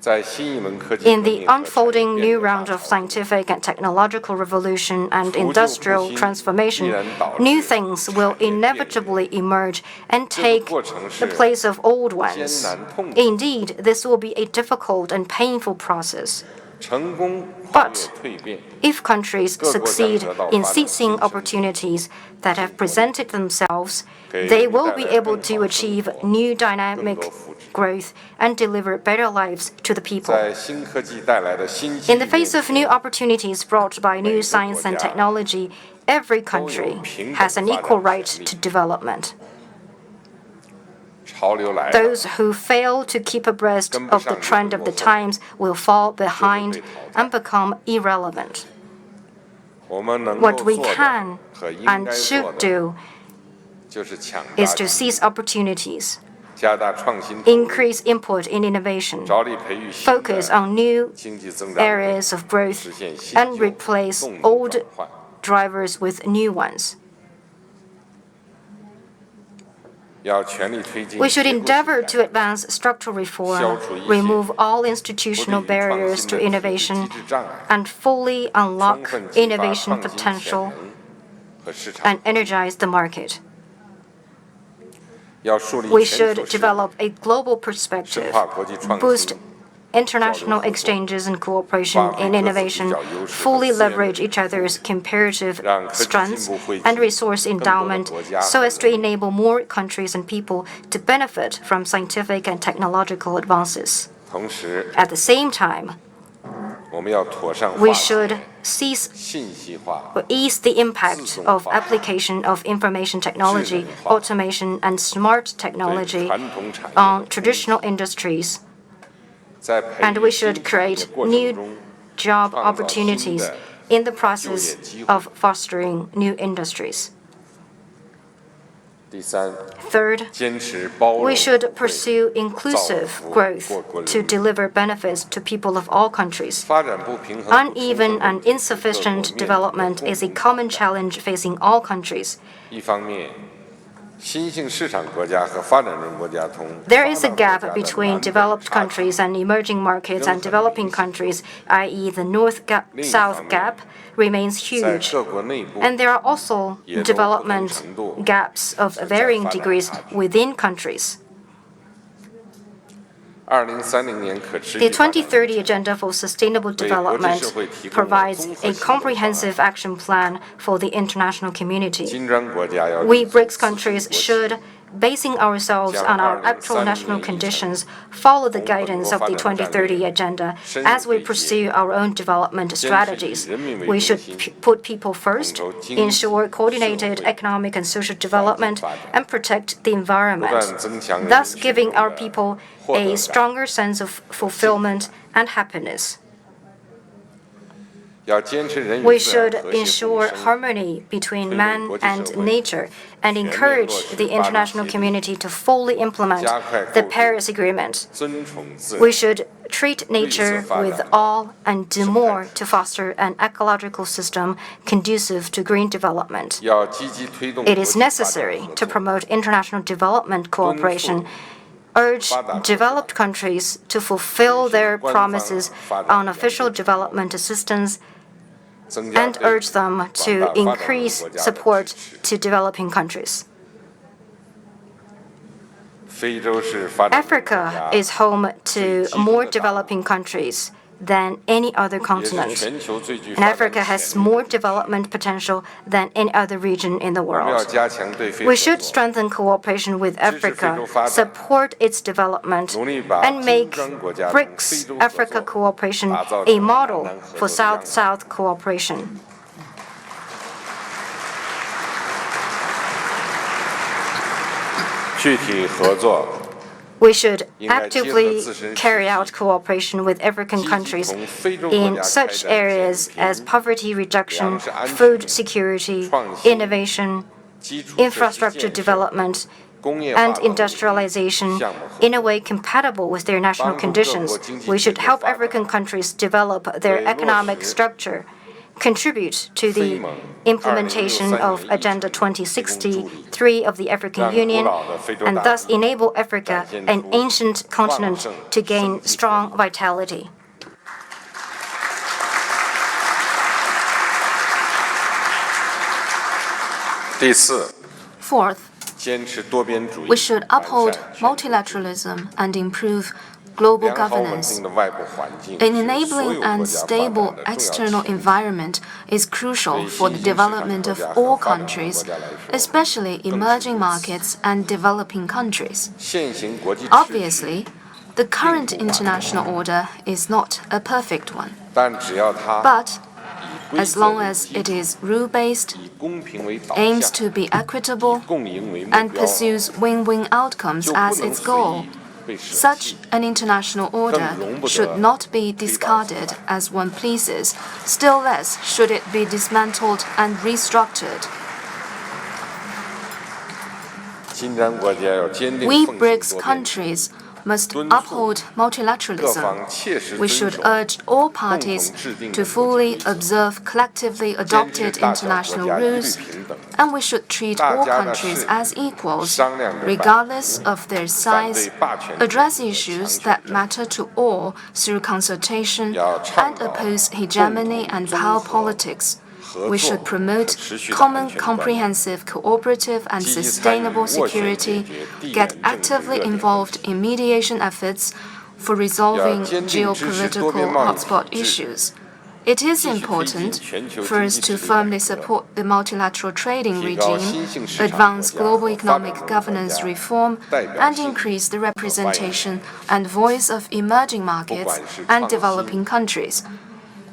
In the unfolding new round of scientific and technological revolution and industrial transformation, new things will inevitably emerge and take the place of old ones. Indeed, this will be a difficult and painful process. But if countries succeed in seizing opportunities that have presented themselves, they will be able to achieve new dynamic growth and deliver better lives to the people. In the face of new opportunities brought by new science and technology, every country has an equal right to development. Those who fail to keep abreast of the trend of the times will fall behind and become irrelevant. What we can and should do is to seize opportunities, increase input in innovation, focus on new areas of growth, and replace old drivers with new ones. We should endeavor to advance structural reform, remove all institutional barriers to innovation, and fully unlock innovation potential and energize the market. We should develop a global perspective, boost international exchanges and cooperation in innovation, fully leverage each other's comparative strengths and resource endowment so as to enable more countries and people to benefit from scientific and technological advances. At the same time, we should ease the impact of application of information technology, automation, and smart technology on traditional industries. And we should create new job opportunities in the process of fostering new industries. Third, we should pursue inclusive growth to deliver benefits to people of all countries. Uneven and insufficient development is a common challenge facing all countries. There is a gap between developed countries and emerging markets and developing countries, i.e. the North-South gap remains huge. And there are also development gaps of varying degrees within countries. The 2030 Agenda for Sustainable Development provides a comprehensive action plan for the international community. We BRICS countries should, basing ourselves on our actual national conditions, follow the guidance of the 2030 Agenda as we pursue our own development strategies. We should put people first, ensure coordinated economic and social development, and protect the environment, thus giving our people a stronger sense of fulfillment and happiness. We should ensure harmony between man and nature and encourage the international community to fully implement the Paris Agreement. We should treat nature with awe and do more to foster an ecological system conducive to green development. It is necessary to promote international development cooperation, urge developed countries to fulfill their promises on official development assistance, and urge them to increase support to developing countries. Africa is home to more developing countries than any other continent, and Africa has more development potential than any other region in the world. We should strengthen cooperation with Africa, support its development, and make BRICS Africa cooperation a model for South-South cooperation. We should actively carry out cooperation with African countries in such areas as poverty reduction, food security, innovation, infrastructure development, and industrialization in a way compatible with their national conditions. We should help African countries develop their economic structure, contribute to the implementation of Agenda 2063 of the African Union, and thus enable Africa, an ancient continent, to gain strong vitality. Fourth, we should uphold multilateralism and improve global governance. An enabling and stable external environment is crucial for the development of all countries, especially emerging markets and developing countries. Obviously, the current international order is not a perfect one. But as long as it is rule-based, aims to be equitable, and pursues win-win outcomes as its goal, such an international order should not be discarded as one pleases, still less should it be dismantled and restructured. We BRICS countries must uphold multilateralism. We should urge all parties to fully observe collectively adopted international rules, and we should treat all countries as equals, regardless of their size, address issues that matter to all through consultation, and oppose hegemony and power politics. We should promote common, comprehensive, cooperative, and sustainable security, get actively involved in mediation efforts for resolving geopolitical hotspot issues. It is important for us to firmly support the multilateral trading regime, advance global economic governance reform, and increase the representation and voice of emerging markets and developing countries.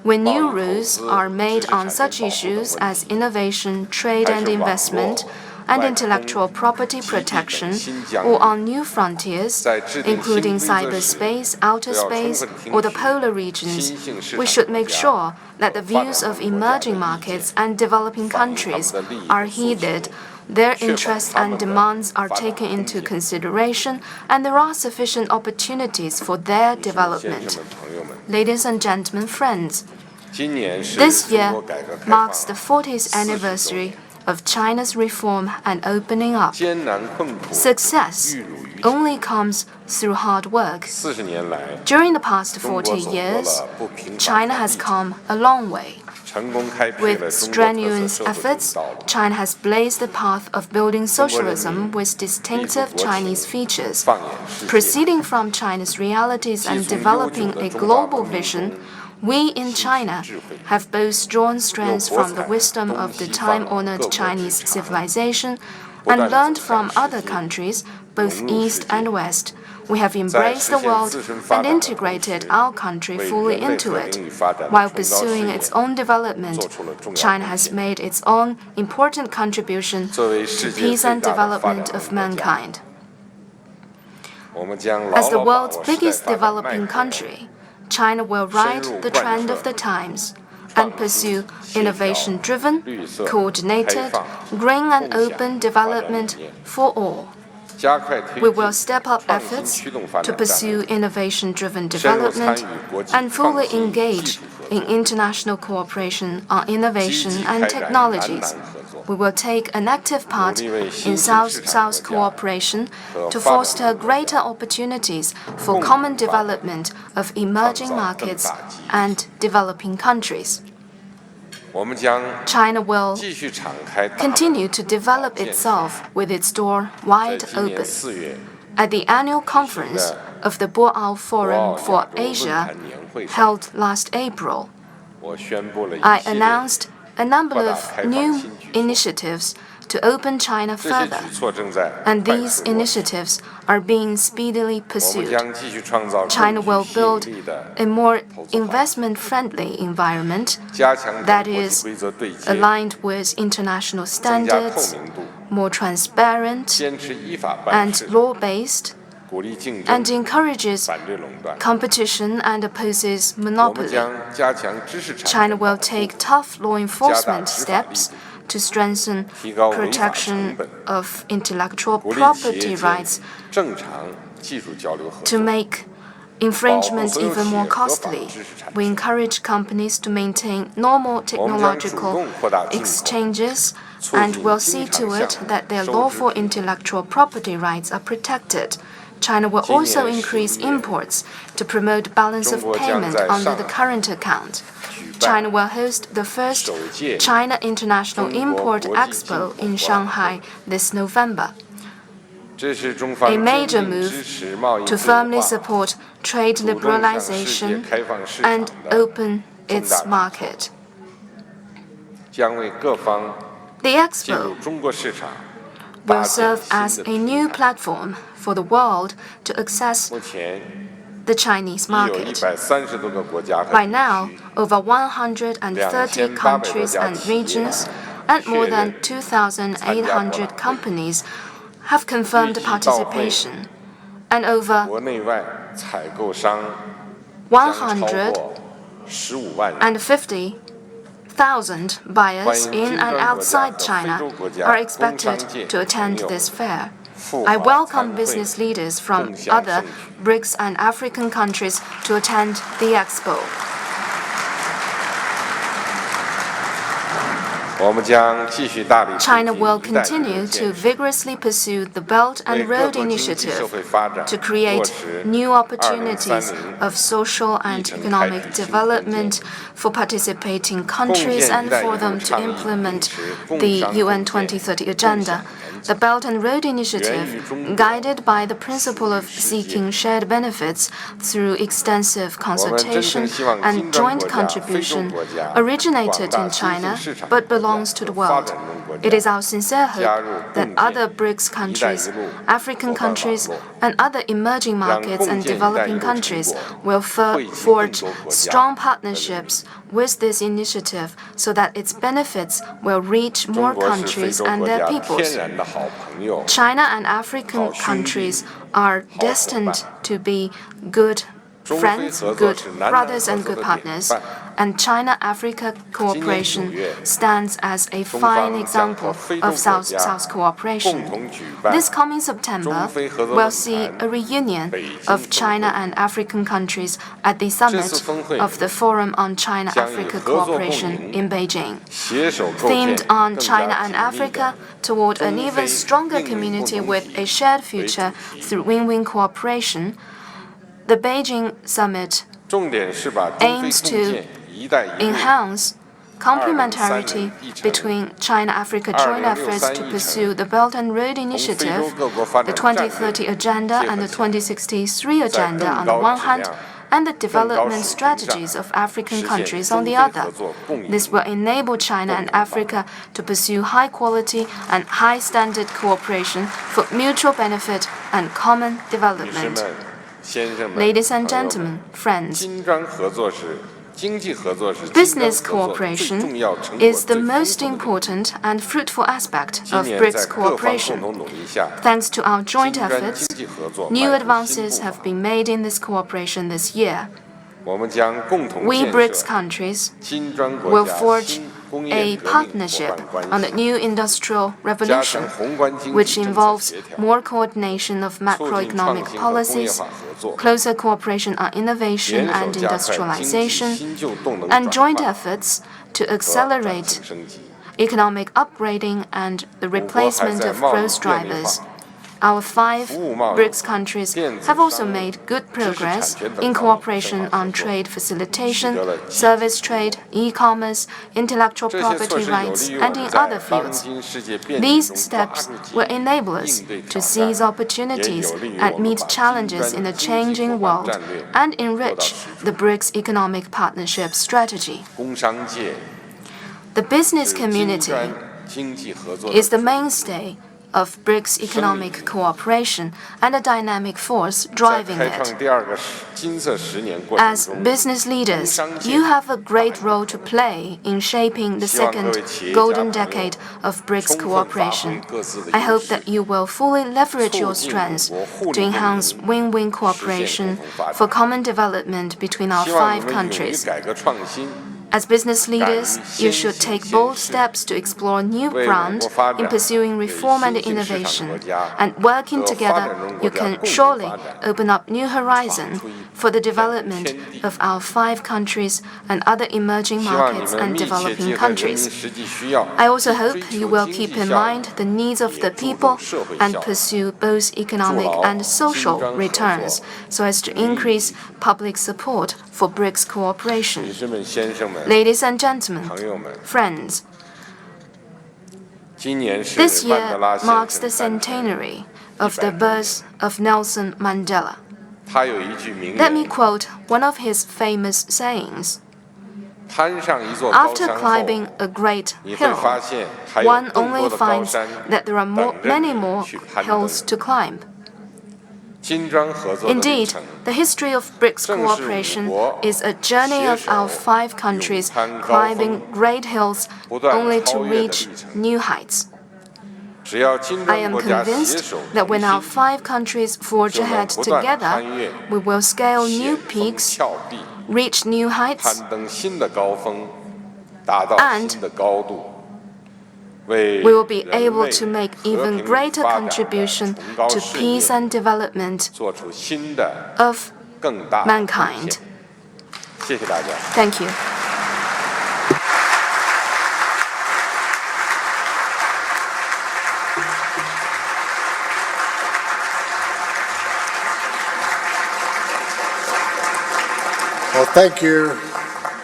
When new rules are made on such issues as innovation, trade and investment, and intellectual property protection, or on new frontiers, including cyberspace, outer space, or the polar regions, we should make sure that the views of emerging markets and developing countries are heeded, their interests and demands are taken into consideration, and there are sufficient opportunities for their development. Ladies and gentlemen, friends, this year marks the 40th anniversary of China's reform and opening up. Success only comes through hard work. During the past 40 years, China has come a long way. With strenuous efforts, China has blazed the path of building socialism with distinctive Chinese features. Proceeding from China's realities and developing a global vision, we in China have both drawn strength from the wisdom of the time-honored Chinese civilization and learned from other countries, both East and West. We have embraced the world and integrated our country fully into it. While pursuing its own development, China has made its own important contribution to peace and development of mankind. As the world's biggest developing country, China will ride the trend of the times and pursue innovation-driven, coordinated, green and open development for all. We will step up efforts to pursue innovation-driven development and fully engage in international cooperation on innovation and technologies. We will take an active part in South-South cooperation to foster greater opportunities for common development of emerging markets and developing countries. China will continue to develop itself with its door wide open. At the annual conference of the Boao Forum for Asia, held last April, I announced a number of new initiatives to open China further, and these initiatives are being speedily pursued. China will build a more investment-friendly environment that is aligned with international standards, more transparent and law-based, and encourages competition and opposes monopoly. China will take tough law enforcement steps to strengthen protection of intellectual property rights, to make infringement even more costly. We encourage companies to maintain normal technological exchanges and will see to it that their lawful intellectual property rights are protected. China will also increase imports to promote balance of payment under the current account. China will host the first China International Import Expo in Shanghai this November, a major move to firmly support trade liberalization and open its market. The expo will serve as a new platform for the world to access the Chinese market. By now, over 130 countries and regions and more than 2,800 companies have confirmed participation, and over 150,000 buyers in and outside China are expected to attend this fair. I welcome business leaders from other BRICS and African countries to attend the expo. China will continue to vigorously pursue the Belt and Road Initiative to create new opportunities of social and economic development for participating countries and for them to implement the UN 2030 Agenda. The Belt and Road Initiative, guided by the principle of seeking shared benefits through extensive consultation and joint contribution, originated in China but belongs to the world. It is our sincere hope that other BRICS countries, African countries, and other emerging markets and developing countries will forge strong partnerships with this initiative so that its benefits will reach more countries and their peoples. China and African countries are destined to be good friends, good brothers, and good partners. And China-Africa cooperation stands as a fine example of South-South cooperation. This coming September will see a reunion of China and African countries at the summit of the Forum on China-Africa Cooperation in Beijing. Themed on China and Africa toward an even stronger community with a shared future through win-win cooperation, the Beijing summit aims to enhance complementarity between China-Africa joint efforts to pursue the Belt and Road Initiative, the 2030 Agenda and the 2063 Agenda on the one hand, and the development strategies of African countries on the other. This will enable China and Africa to pursue high-quality and high-standard cooperation for mutual benefit and common development. Ladies and gentlemen, friends, business cooperation is the most important and fruitful aspect of BRICS cooperation. Thanks to our joint efforts, new advances have been made in this cooperation this year. We BRICS countries will forge a partnership on the new industrial revolution, which involves more coordination of macroeconomic policies, closer cooperation on innovation and industrialization, and joint efforts to accelerate economic upgrading and the replacement of growth drivers. Our 5 BRICS countries have also made good progress in cooperation on trade facilitation, service trade, e-commerce, intellectual property rights, and in other fields. These steps will enable us to seize opportunities and meet challenges in a changing world and enrich the BRICS economic partnership strategy. The business community is the mainstay of BRICS economic cooperation and a dynamic force driving it. As business leaders, you have a great role to play in shaping the second golden decade of BRICS cooperation. I hope that you will fully leverage your strengths to enhance win-win cooperation for common development between our 5 countries. As business leaders, you should take bold steps to explore new ground in pursuing reform and innovation. And working together, you can surely open up new horizons for the development of our 5 countries and other emerging markets and developing countries. I also hope you will keep in mind the needs of the people and pursue both economic and social returns so as to increase public support for BRICS cooperation. Ladies and gentlemen, friends, this year marks the centenary of the birth of Nelson Mandela. Let me quote one of his famous sayings. After climbing a great hill, one only finds that there are many more hills to climb. Indeed, the history of BRICS cooperation is a journey of our 5 countries climbing great hills only to reach new heights. I am convinced that when our 5 countries forge ahead together, we will scale new peaks, reach new heights, and we will be able to make even greater contribution to peace and development of mankind. Thank you. Well, thank you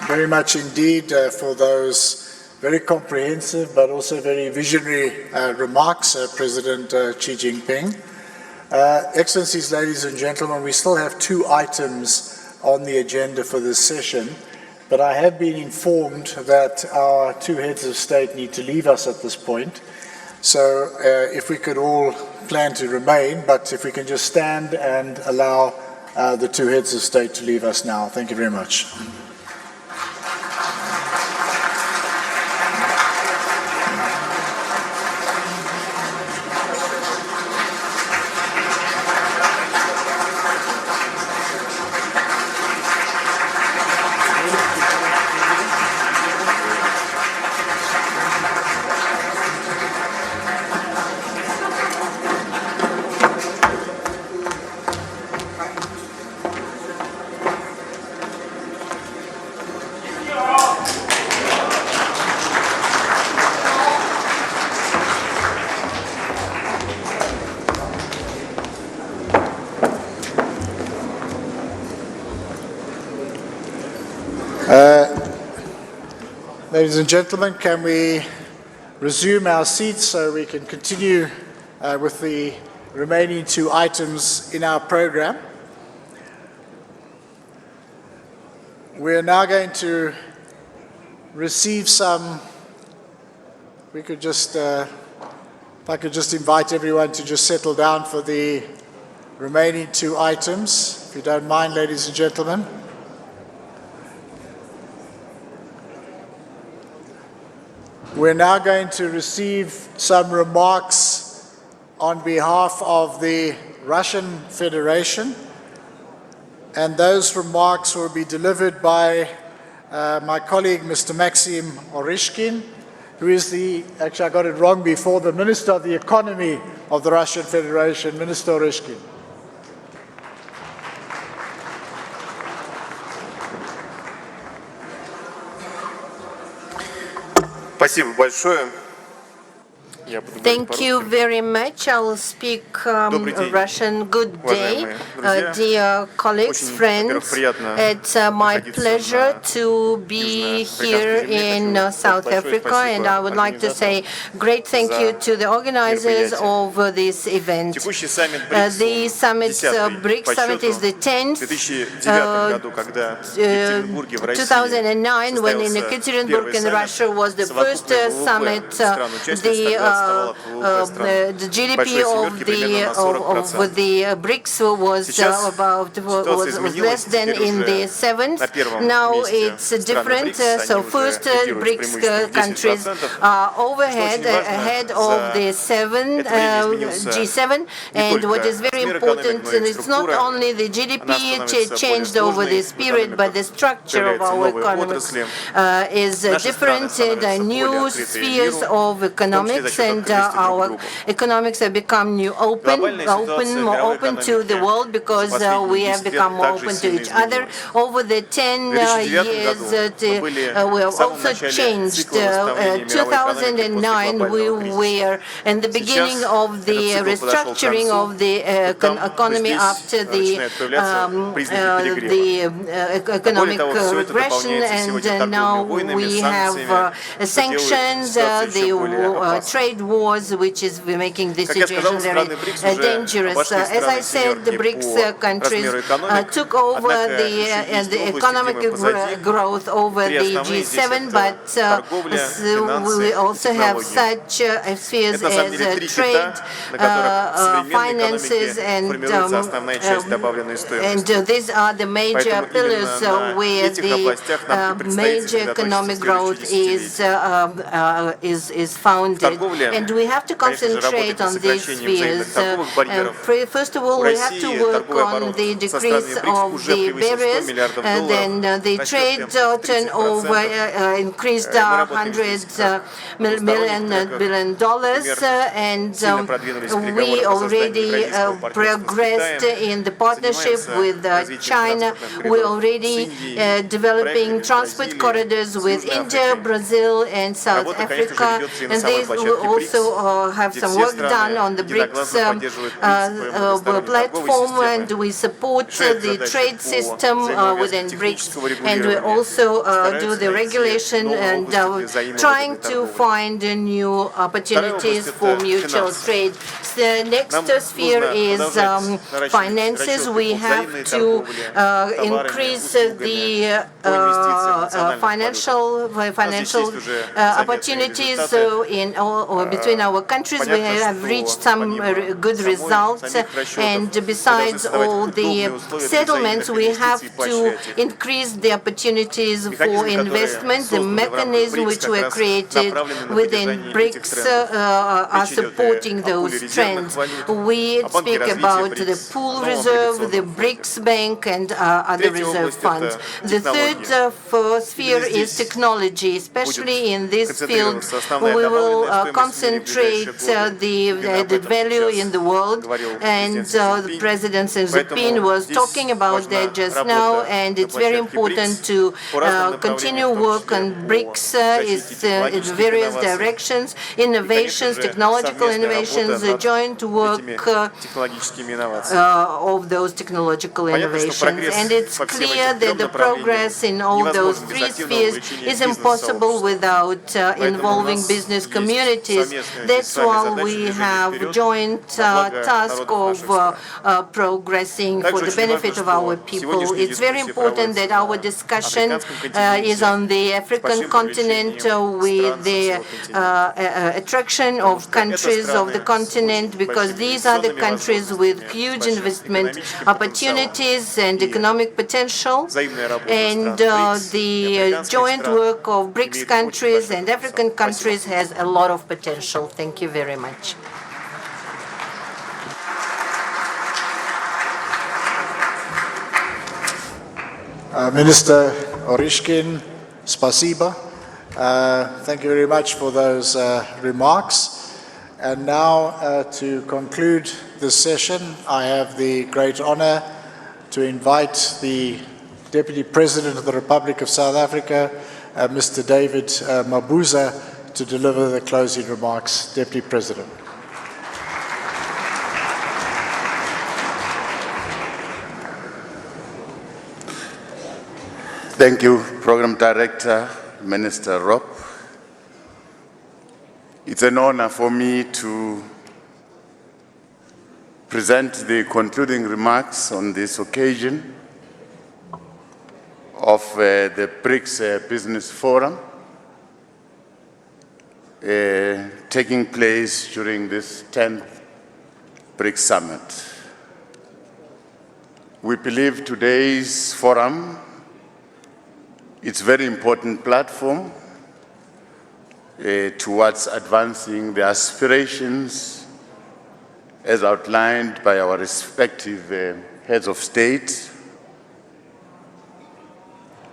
very much indeed for those very comprehensive but also very visionary remarks, President Xi Jinping. Excellencies, ladies and gentlemen, we still have 2 items on the agenda for this session, but I have been informed that our 2 heads of state need to leave us at this point. So if we could all plan to remain, but if we can just stand and allow the 2 heads of state to leave us now. Thank you very much. Ladies and gentlemen, can we resume our seats so we can continue with the remaining 2 items in our program? We're now going to receive some, we could just, if I could just invite everyone to just settle down for the remaining 2 items, if you don't mind, ladies and gentlemen. We're now going to receive some remarks on behalf of the Russian Federation, and those remarks will be delivered by my colleague, Mr. Maxim Orishkin, who is the, actually I got it wrong before, the Minister of the Economy of the Russian Federation, Minister Orishkin. Спасибо большое. Thank you very much. I will speak Russian. Good day, dear colleagues, friends. It's my pleasure to be here in South Africa, and I would like to say great thank you to the organizers of this event. The summit, BRICS summit, is the 10th. 2009, when in Ekaterinburg in Russia was the first summit, the GDP of the BRICS was less than in the 7th. Now it's different. So first, BRICS countries are ahead of the G7. And what is very important, it's not only the GDP changed over this period, but the structure of our economy is different. The new spheres of economics, and our economics have become more open to the world, because we have become more open to each other. Over the 10 years, we have also changed. 2009, we were in the beginning of the restructuring of the economy after the economic regression, and now we have sanctions, the trade wars, which is making this situation very dangerous. As I said, the BRICS countries took over the economic growth over the G7, but we also have such spheres as trade, finances, and these are the major pillars where the major economic growth is founded. and we have to concentrate on these spheres. First of all, we have to work on the decrease of the barriers, then the trade turnover increased $100 billion, and we already progressed in the partnership with China. We're already developing transport corridors with India, Brazil, and South Africa, and these will also have some work done on the BRICS platform, and we support the trade system within BRICS, and we also do the regulation and trying to find new opportunities for mutual trade. The next sphere is finances. We have to increase the financial opportunities. So between our countries, we have reached some good results, and besides all the settlements, we have to increase the opportunities for investment. The mechanism which were created within BRICS are supporting those trends. We speak about the pool reserve, the BRICS Bank, and other reserve funds. The third sphere is technology. Especially in this field, we will concentrate the added value in the world, and the President Xi Jinping was talking about that just now, and it's very important to continue work on BRICS in various directions, innovations, technological innovations, joint work of those technological innovations. And it's clear that the progress in all those three spheres is impossible without involving business communities. That's why we have joint task of progressing for the benefit of our people. It's very important that our discussion is on the African continent with the attraction of countries of the continent, because these are the countries with huge investment opportunities and economic potential, and the joint work of BRICS countries and African countries has a lot of potential. Thank you very much. Minister Orishkin, spasiba. Thank you very much for those remarks. And now, to conclude this session, I have the great honor to invite the Deputy President of the Republic of South Africa, Mr. David Mabuza, to deliver the closing remarks. Deputy President. Thank you, Program Director, Minister Rob. It's an honor for me to present the concluding remarks on this occasion of the BRICS Business Forum taking place during this 10th BRICS Summit. We believe today's forum is a very important platform towards advancing the aspirations as outlined by our respective heads of state,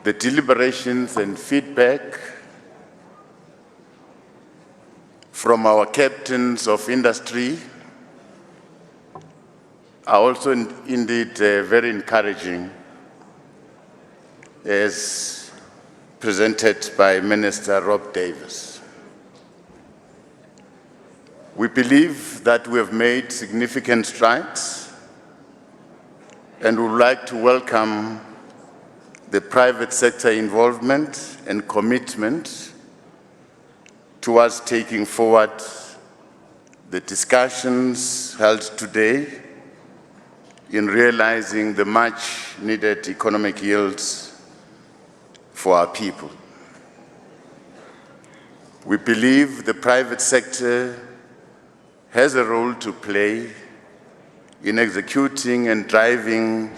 the deliberations and feedback from our captains of industry are also indeed very encouraging, as presented by Minister Rob Davis. We believe that we have made significant strides, and would like to welcome the private sector involvement and commitment towards taking forward the discussions held today in realizing the much needed economic yields for our people. We believe the private sector has a role to play in executing and driving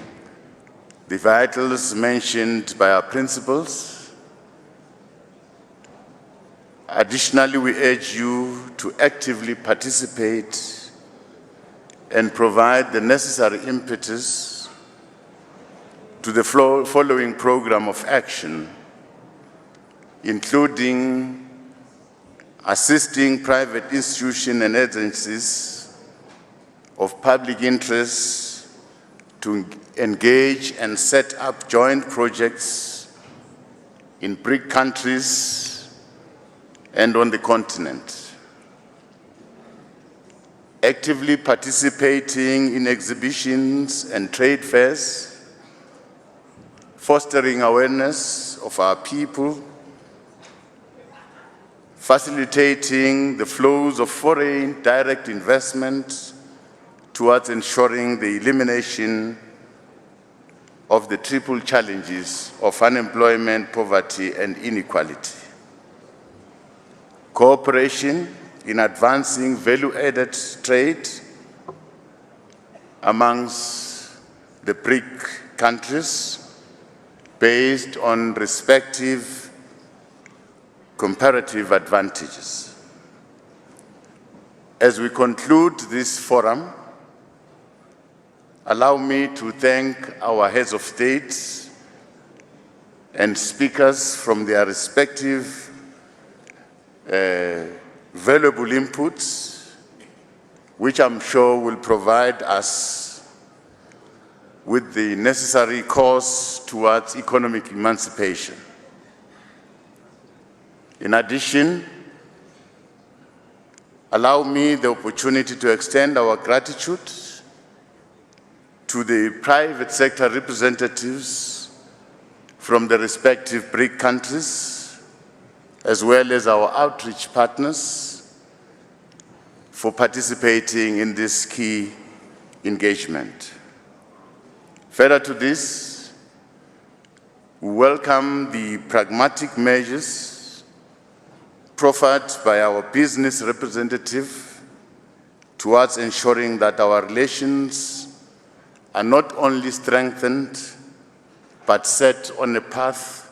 the vitals mentioned by our principles. Additionally, we urge you to actively participate and provide the necessary impetus to the following program of action, including assisting private institutions and agencies of public interest to engage and set up joint projects in BRIC countries and on the continent. Actively participating in exhibitions and trade fairs, fostering awareness of our people, facilitating the flows of foreign direct investment towards ensuring the elimination of the triple challenges of unemployment, poverty, and inequality. Cooperation in advancing value-added trade amongst the BRIC countries based on respective comparative advantages. As we conclude this forum, allow me to thank our heads of state and speakers from their respective valuable inputs, which I'm sure will provide us with the necessary course towards economic emancipation. In addition, allow me the opportunity to extend our gratitude to the private sector representatives from the respective BRIC countries, as well as our outreach partners, for participating in this key engagement. Further to this, we welcome the pragmatic measures proffered by our business representative towards ensuring that our relations are not only strengthened, but set on a path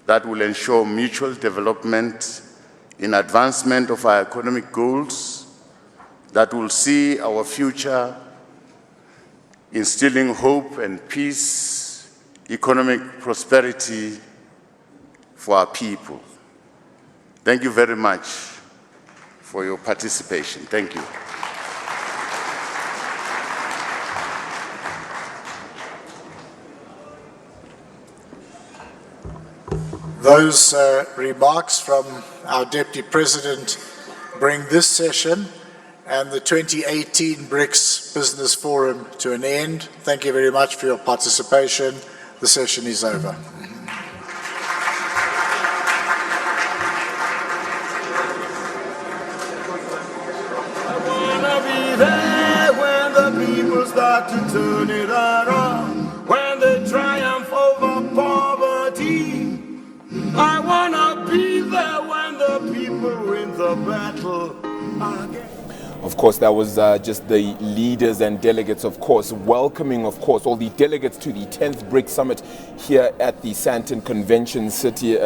that will ensure mutual development in advancement of our economic goals, that will see our future instilling hope and peace, economic prosperity for our people. Thank you very much for your participation. Thank you. Those remarks from our Deputy President bring this session and the 2018 BRICS Business Forum to an end. Thank you very much for your participation. The session is over. I wanna be there when the people start to turn it around, when they triumph over poverty. I wanna be there when the people win the battle again. Of course, that was just the leaders and delegates, of course, welcoming, of course, all the delegates to the 10th BRICS Summit here at the Sandton Convention Center.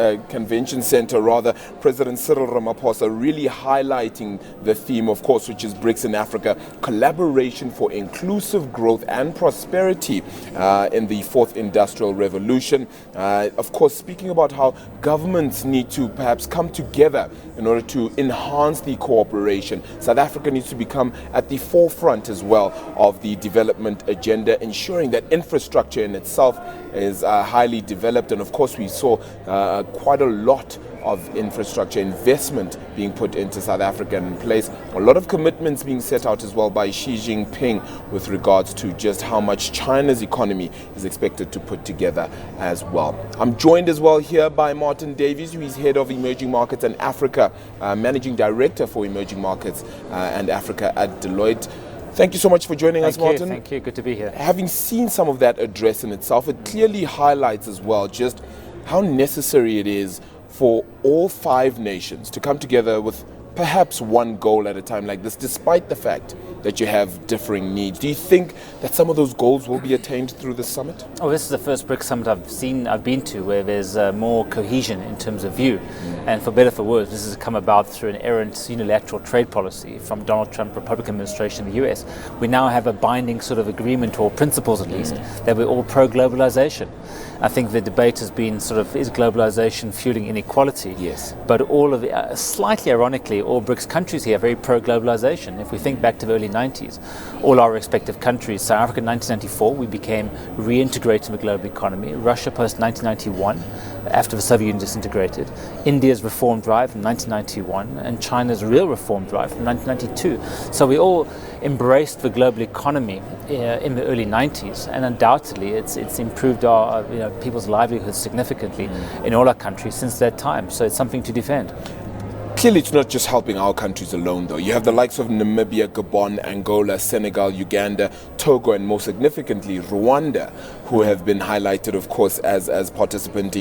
President Cyril Ramaphosa really highlighting the theme, of course, which is BRICS in Africa, collaboration for inclusive growth and prosperity in the fourth industrial revolution. Of course, speaking about how governments need to perhaps come together in order to enhance the cooperation. South Africa needs to become at the forefront as well of the development agenda, ensuring that infrastructure in itself is highly developed. And of course, we saw quite a lot of infrastructure investment being put into South Africa in place. A lot of commitments being set out as well by Xi Jinping with regards to just how much China's economy is expected to put together as well. I'm joined as well here by Martin Davies, who is Head of Emerging Markets and Africa, Managing Director for Emerging Markets and Africa at Deloitte. Thank you so much for joining us, Martin. Thank you. Good to be here. Having seen some of that address in itself, it clearly highlights as well just how necessary it is for all 5 nations to come together with perhaps one goal at a time like this, despite the fact that you have differing needs. Do you think that some of those goals will be attained through the summit? Oh, this is the first BRICS summit I've been to where there's more cohesion in terms of view. And for better or for worse, this has come about through an errant unilateral trade policy from Donald Trump Republican administration in the US. We now have a binding sort of agreement, or principles at least, that we're all pro-globalization. I think the debate has been sort of, is globalization fueling inequality? Yes. But all of the, slightly ironically, all BRICS countries here are very pro-globalization. If we think back to the early 90s, all our respective countries, South Africa in 1994, we became reintegrated in the global economy. Russia post 1991, after the Soviet Union disintegrated. India's reform drive from 1991, and China's real reform drive from 1992. So we all embraced the global economy in the early 90s, and undoubtedly it's improved our people's livelihoods significantly in all our countries since that time. So it's something to defend. Clearly, it's not just helping our countries alone, though. You have the likes of Namibia, Gabon, Angola, Senegal, Uganda, Togo, and more significantly, Rwanda, who have been highlighted, of course, as participant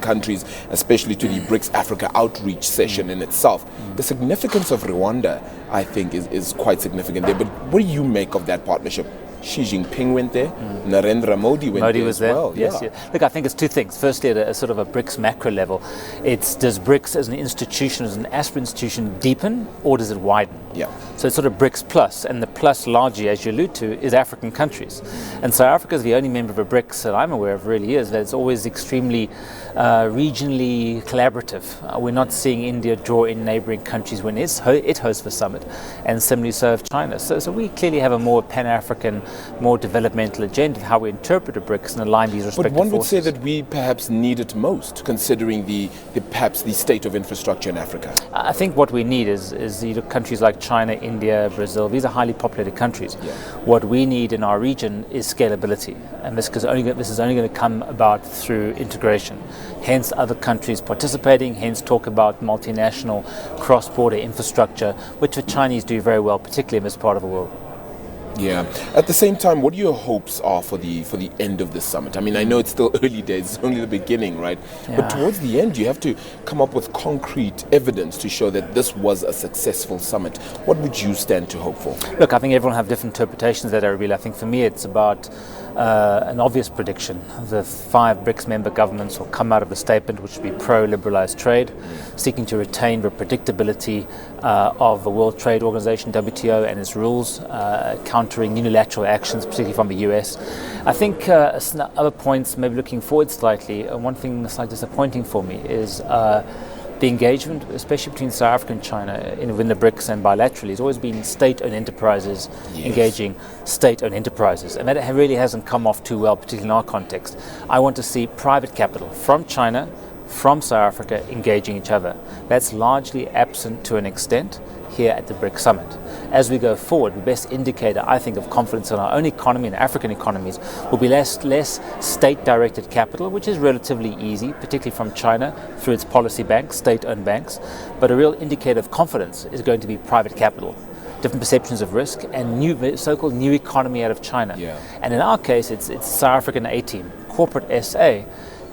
countries, especially to the BRICS Africa outreach session in itself. The significance of Rwanda, I think, is quite significant there. But what do you make of that partnership? Xi Jinping went there, Narendra Modi went there as well. Yes, yeah. Look, I think it's two things. Firstly, at a sort of a BRICS macro level, does BRICS as an institution, as an aspirant institution, deepen or does it widen? Yeah. So it's sort of BRICS plus, and the plus largely, as you allude to, is African countries. And South Africa is the only member of a BRICS that I'm aware of really is that it's always extremely regionally collaborative. We're not seeing India draw in neighboring countries when it hosts the summit, and similarly so of China. So we clearly have a more Pan-African, more developmental agenda of how we interpret a BRICS and align these respective forces. But one would forces. say that we perhaps need it most, considering perhaps the state of infrastructure in Africa. I think what we need is countries like China, India, Brazil. These are highly populated countries. Yeah. What we need in our region is scalability, and this is only going to come about through integration. Hence, other countries participating. Hence, talk about multinational cross-border infrastructure, which the Chinese do very well, particularly in this part of the world. Yeah. At the same time, what your hopes are for the end of this summit? I mean, I know it's still early days, it's only the beginning, right? Yeah. But towards the end, you have to come up with concrete evidence to show that this was a successful summit. What would you stand to hope for? Look, I think everyone have different interpretations of that, Arabile. I think for me, it's about an obvious prediction. The 5 BRICS member governments will come out of a statement which will be pro-liberalized trade, seeking to retain the predictability of the World Trade Organization, WTO, and its rules, countering unilateral actions, particularly from the US. I think other points, maybe looking forward slightly, one thing that's slightly disappointing for me is the engagement, especially between South Africa and China within the BRICS and bilaterally, has always been state-owned enterprises engaging state-owned enterprises. And that really hasn't come off too well, particularly in our context. I want to see private capital from China, from South Africa, engaging each other. That's largely absent to an extent here at the BRICS Summit. As we go forward, the best indicator, I think, of confidence in our own economy and African economies will be less state-directed capital, which is relatively easy, particularly from China through its policy banks, state-owned banks. But a real indicator of confidence is going to be private capital, different perceptions of risk, and so-called new economy out of China. Yeah. And in our case, it's South African A-team, corporate SA,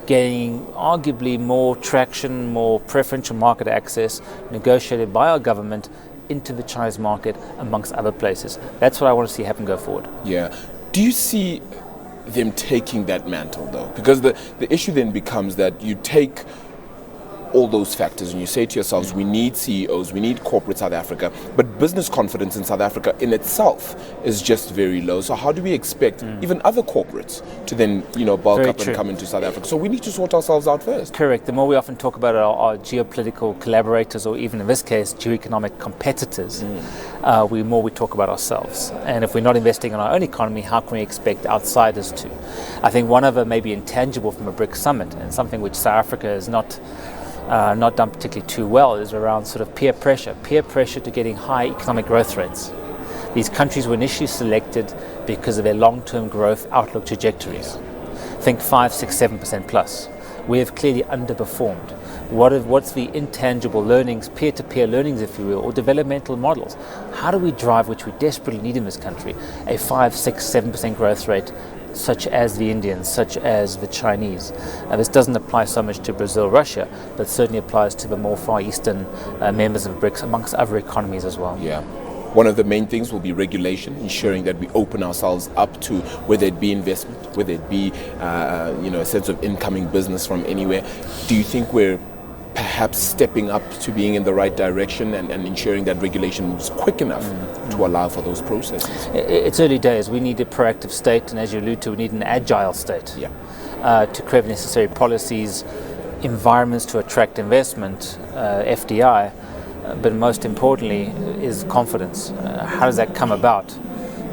gaining arguably more traction, more preferential market access negotiated by our government into the Chinese market amongst other places. That's what I want to see happen go forward. Yeah. Do you see them taking that mantle though? Because the issue then becomes that you take all those factors and you say to yourselves, we need CEOs, we need corporate South Africa, but business confidence in South Africa in itself is just very low. So how do we expect even other corporates to then, bulk Very up true. and come into South Africa? So we need to sort ourselves out first. Correct. The more we often talk about our geopolitical collaborators, or even in this case, geoeconomic competitors, the more we talk about ourselves. And if we're not investing in our own economy, how can we expect outsiders to? I think one of them may be intangible from a BRICS summit, and something which South Africa is not done particularly too well, is around sort of peer pressure to getting high economic growth rates. These countries were initially selected because of their long-term growth outlook trajectories. Think 5, 6, 7% plus. We have clearly underperformed. What's the intangible learnings, peer-to-peer learnings, if you will, or developmental models? How do we drive, which we desperately need in this country, a 5, 6, 7% growth rate such as the Indians, such as the Chinese. This doesn't apply so much to Brazil, Russia, but certainly applies to the more Far Eastern members of BRICS, amongst other economies as well. Yeah. One of the main things will be regulation, ensuring that we open ourselves up to whether it be investment, whether it be a sense of incoming business from anywhere. Do you think we're perhaps stepping up to being in the right direction and ensuring that regulation moves quick enough to allow for those processes? It's early days. We need a proactive state, and as you allude to, we need an agile state to create necessary policies, environments to attract investment, FDI, but most importantly is confidence. How does that come about?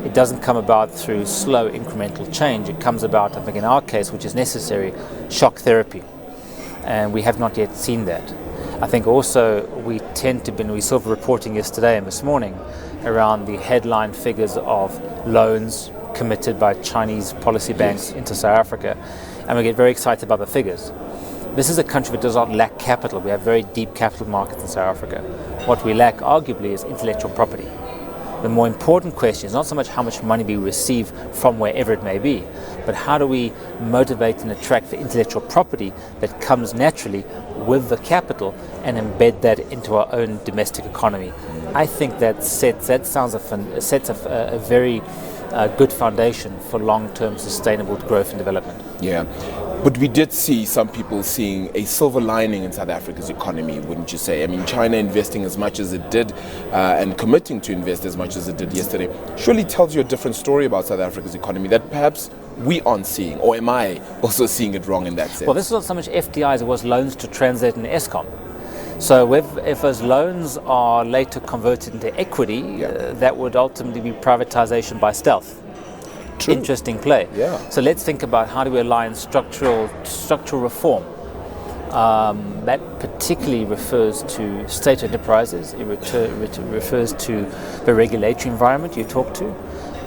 It doesn't come about through slow incremental change. It comes about, I think in our case, which is necessary, shock therapy. And we have not yet seen that. I think also we saw the reporting yesterday and this morning around the headline figures of loans committed by Chinese policy banks into South Africa, and we get very excited about the figures. This is a country that does not lack capital. We have very deep capital markets in South Africa. What we lack arguably is intellectual property. The more important question is not so much how much money we receive from wherever it may be, but how do we motivate and attract the intellectual property that comes naturally with the capital and embed that into our own domestic economy. I think that sets a very good foundation for long-term sustainable growth and development. Yeah. But we did see some people seeing a silver lining in South Africa's economy, wouldn't you say? I mean, China investing as much as it did and committing to invest as much as it did yesterday surely tells you a different story about South Africa's economy that perhaps we aren't seeing, or am I also seeing it wrong in that sense? Well, this is not so much FDI as it was loans to Transnet and Eskom. So if those loans are later converted into equity, that would ultimately be privatization by stealth. True. Interesting play. Yeah. So let's think about how do we align structural reform. That particularly refers to state enterprises. It refers to the regulatory environment you talk to,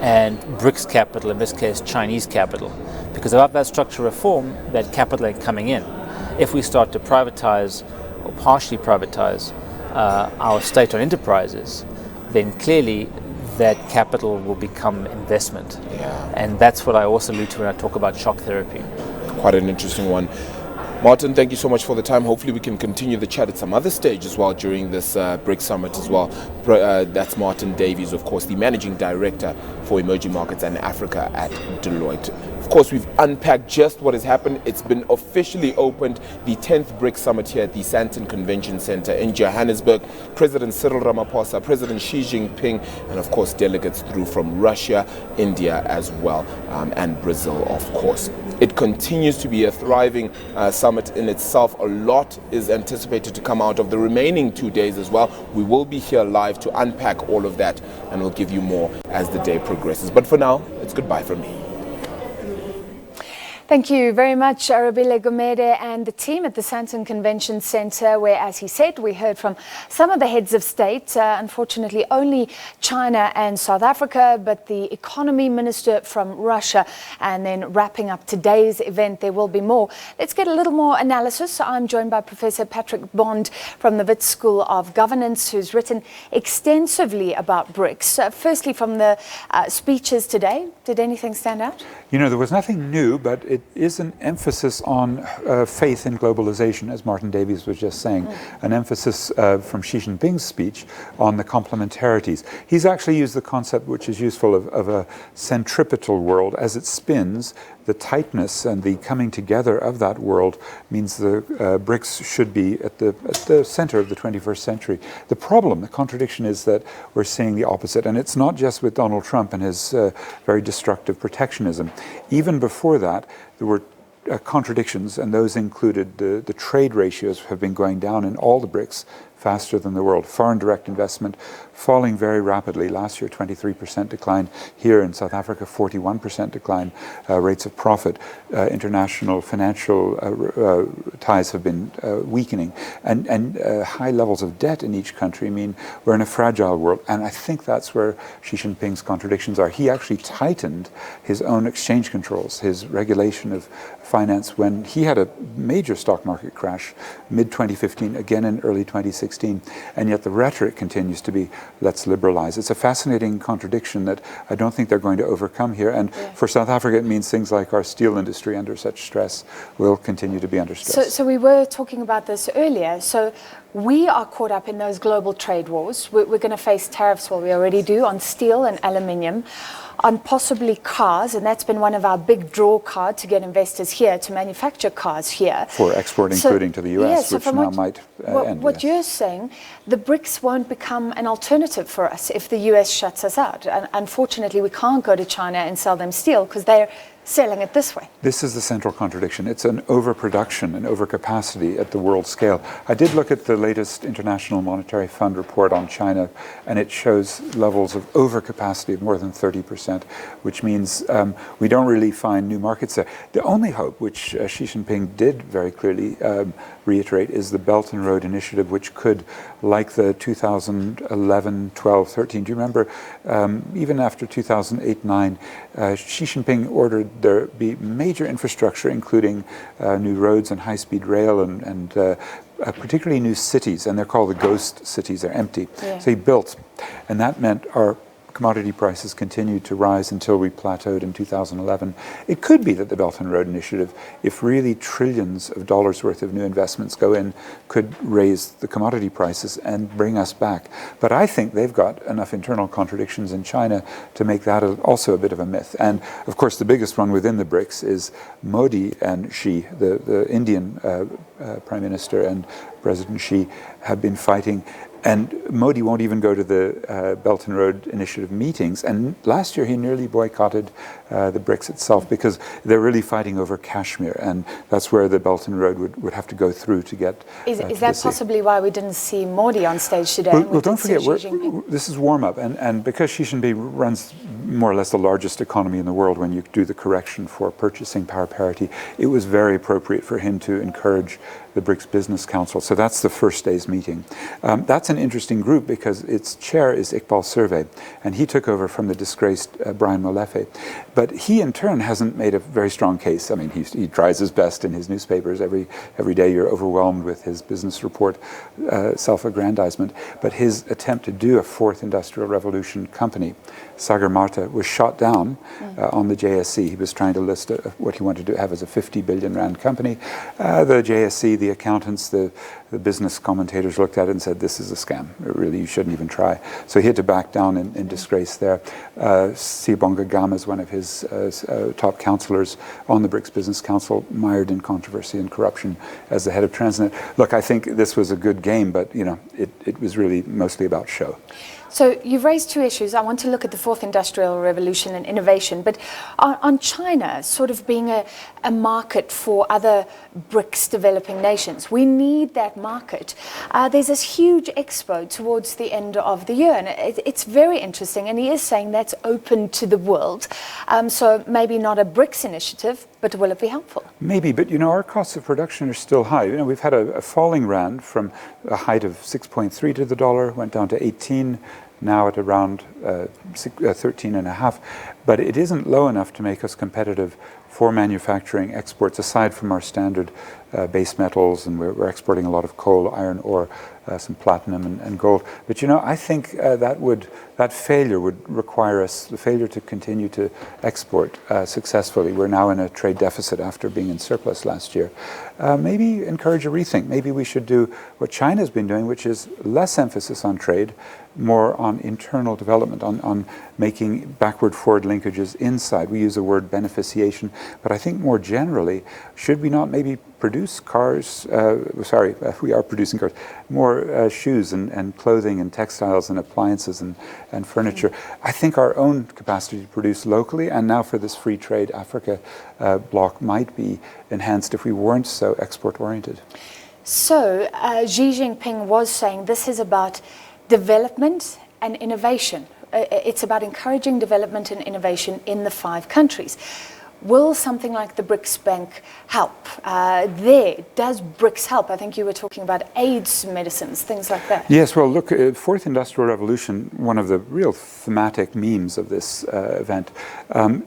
and BRICS capital, in this case Chinese capital. Because without that structural reform, that capital ain't coming in. If we start to privatize or partially privatize our state-owned enterprises, then clearly that capital will become investment. And that's what I also allude to when I talk about shock therapy. Quite an interesting one. Martin, thank you so much for the time. Hopefully we can continue the chat at some other stage as well during this BRICS Summit as well. That's Martin Davies, of course, the Managing Director for Emerging Markets and Africa at Deloitte. Of course, we've unpacked just what has happened. It's been officially opened, the 10th BRICS Summit here at the Sandton Convention Center in Johannesburg. President Cyril Ramaphosa, President Xi Jinping, and of course delegates through from Russia, India as well, and Brazil, of course. It continues to be a thriving summit in itself. A lot is anticipated to come out of the remaining 2 days as well. We will be here live to unpack all of that, and we'll give you more as the day progresses. But for now, it's goodbye from me. Thank you very much, Arabile Gomede and the team at the Sandton Convention Centre, where, as he said, we heard from some of the heads of state, unfortunately only China and South Africa, but the economy minister from Russia. And then wrapping up today's event, there will be more. Let's get a little more analysis. I'm joined by Professor Patrick Bond from the Wits School of Governance, who's written extensively about BRICS. Firstly, from the speeches today, did anything stand out? You know, there was nothing new, but it is an emphasis on faith in globalization, as Martin Davies was just saying, an emphasis from Xi Jinping's speech on the complementarities. He's actually used the concept, which is useful, of a centripetal world. As it spins, the tightness and the coming together of that world means the BRICS should be at the center of the 21st century. The problem, the contradiction, is that we're seeing the opposite. And it's not just with Donald Trump and his very destructive protectionism. Even before that, there were contradictions, and those included the trade ratios have been going down in all the BRICS faster than the world. Foreign direct investment falling very rapidly. Last year, 23% decline. Here in South Africa, 41% decline. Rates of profit. International financial ties have been weakening. And high levels of debt in each country mean we're in a fragile world. And I think that's where Xi Jinping's contradictions are. He actually tightened his own exchange controls, his regulation of finance, when he had a major stock market crash mid-2015, again in early 2016. 2016, and yet the rhetoric continues to be, let's liberalize. It's a fascinating contradiction that I don't think they're going to overcome here, and for South Africa it means things like our steel industry under such stress will continue to be under stress. So we were talking about this earlier. So we are caught up in those global trade wars. We're going to face tariffs, well, we already do, on steel and aluminium, on possibly cars, and that's been one of our big draw cards to get investors here to manufacture cars here. For export, including to the US, which now might end. What you're saying, the BRICS won't become an alternative for us if the US shuts us out. And unfortunately, we can't go to China and sell them steel because they're selling it this way. This is the central contradiction. It's an overproduction and overcapacity at the world scale. I did look at the latest International Monetary Fund report on China, and it shows levels of overcapacity of more than 30%, which means we don't really find new markets there. The only hope, which Xi Jinping did very clearly reiterate, is the Belt and Road Initiative, which could, like the 2011, 12, 13, do you remember, even after 2008-9, Xi Jinping ordered there be major infrastructure, including new roads and high-speed rail and particularly new cities, and they're called the ghost cities, they're empty. So he built, and that meant our commodity prices continued to rise until we plateaued in 2011. It could be that the Belt and Road Initiative, if really trillions of dollars worth of new investments go in, could raise the commodity prices and bring us back. But I think they've got enough internal contradictions in China to make that also a bit of a myth. And of course, the biggest one within the BRICS is Modi and Xi, the Indian Prime Minister and President Xi have been fighting. And Modi won't even go to the Belt and Road Initiative meetings. And last year he nearly boycotted the BRICS itself because they're really fighting over Kashmir. And that's where the Belt and Road would have to go through to get Is that possibly why we didn't see Modi on stage today? Well, don't forget, this is warm-up. And because Xi Jinping runs more or less the largest economy in the world when you do the correction for purchasing power parity, it was very appropriate for him to encourage the BRICS Business Council. So that's the first day's meeting. That's an interesting group because its chair is Iqbal Survey, and he took over from the disgraced Brian Molefe. But he, in turn, hasn't made a very strong case. I mean, he tries his best in his newspapers. Every day you're overwhelmed with his business report self-aggrandizement. But his attempt to do a fourth industrial revolution company, Sagar Marta, was shot down on the JSC. He was trying to list what he wanted to have as a 50 billion rand company. The JSC, the accountants, the business commentators looked at it and said, this is a scam. Really, you shouldn't even try. So he had to back down in disgrace there. Sibonga Gama is one of his top counselors on the BRICS Business Council, mired in controversy and corruption as the head of Transnet. Look, I think this was a good game, but it was really mostly about show. So you've raised two issues. I want to look at the fourth industrial revolution and innovation, but on China sort of being a market for other BRICS developing nations. We need that market. There's this huge expo towards the end of the year, and it's very interesting, and he is saying that's open to the world. So maybe not a BRICS initiative, but will it be helpful? Maybe, but our costs of production are still high. We've had a falling rand from a height of 6.3 to the dollar, went down to 18, now at around 13.5. But it isn't low enough to make us competitive for manufacturing exports, aside from our standard base metals, and we're exporting a lot of coal, iron ore, some platinum and gold. But I think that failure would require us, the failure to continue to export successfully. We're now in a trade deficit after being in surplus last year. Maybe encourage a rethink. Maybe we should do what China's been doing, which is less emphasis on trade, more on internal development, on making backward-forward linkages inside. We use the word beneficiation, but I think more generally, should we not maybe produce cars, we are producing cars, more shoes and clothing and textiles and appliances and furniture. I think our own capacity to produce locally, and now for this free trade Africa bloc, might be enhanced if we weren't so export-oriented. So Xi Jinping was saying this is about development and innovation. It's about encouraging development and innovation in the 5 countries. Will something like the BRICS Bank help? Does BRICS help? I think you were talking about AIDS medicines, things like that. Yes, well, look, Fourth Industrial Revolution, one of the real thematic memes of this event,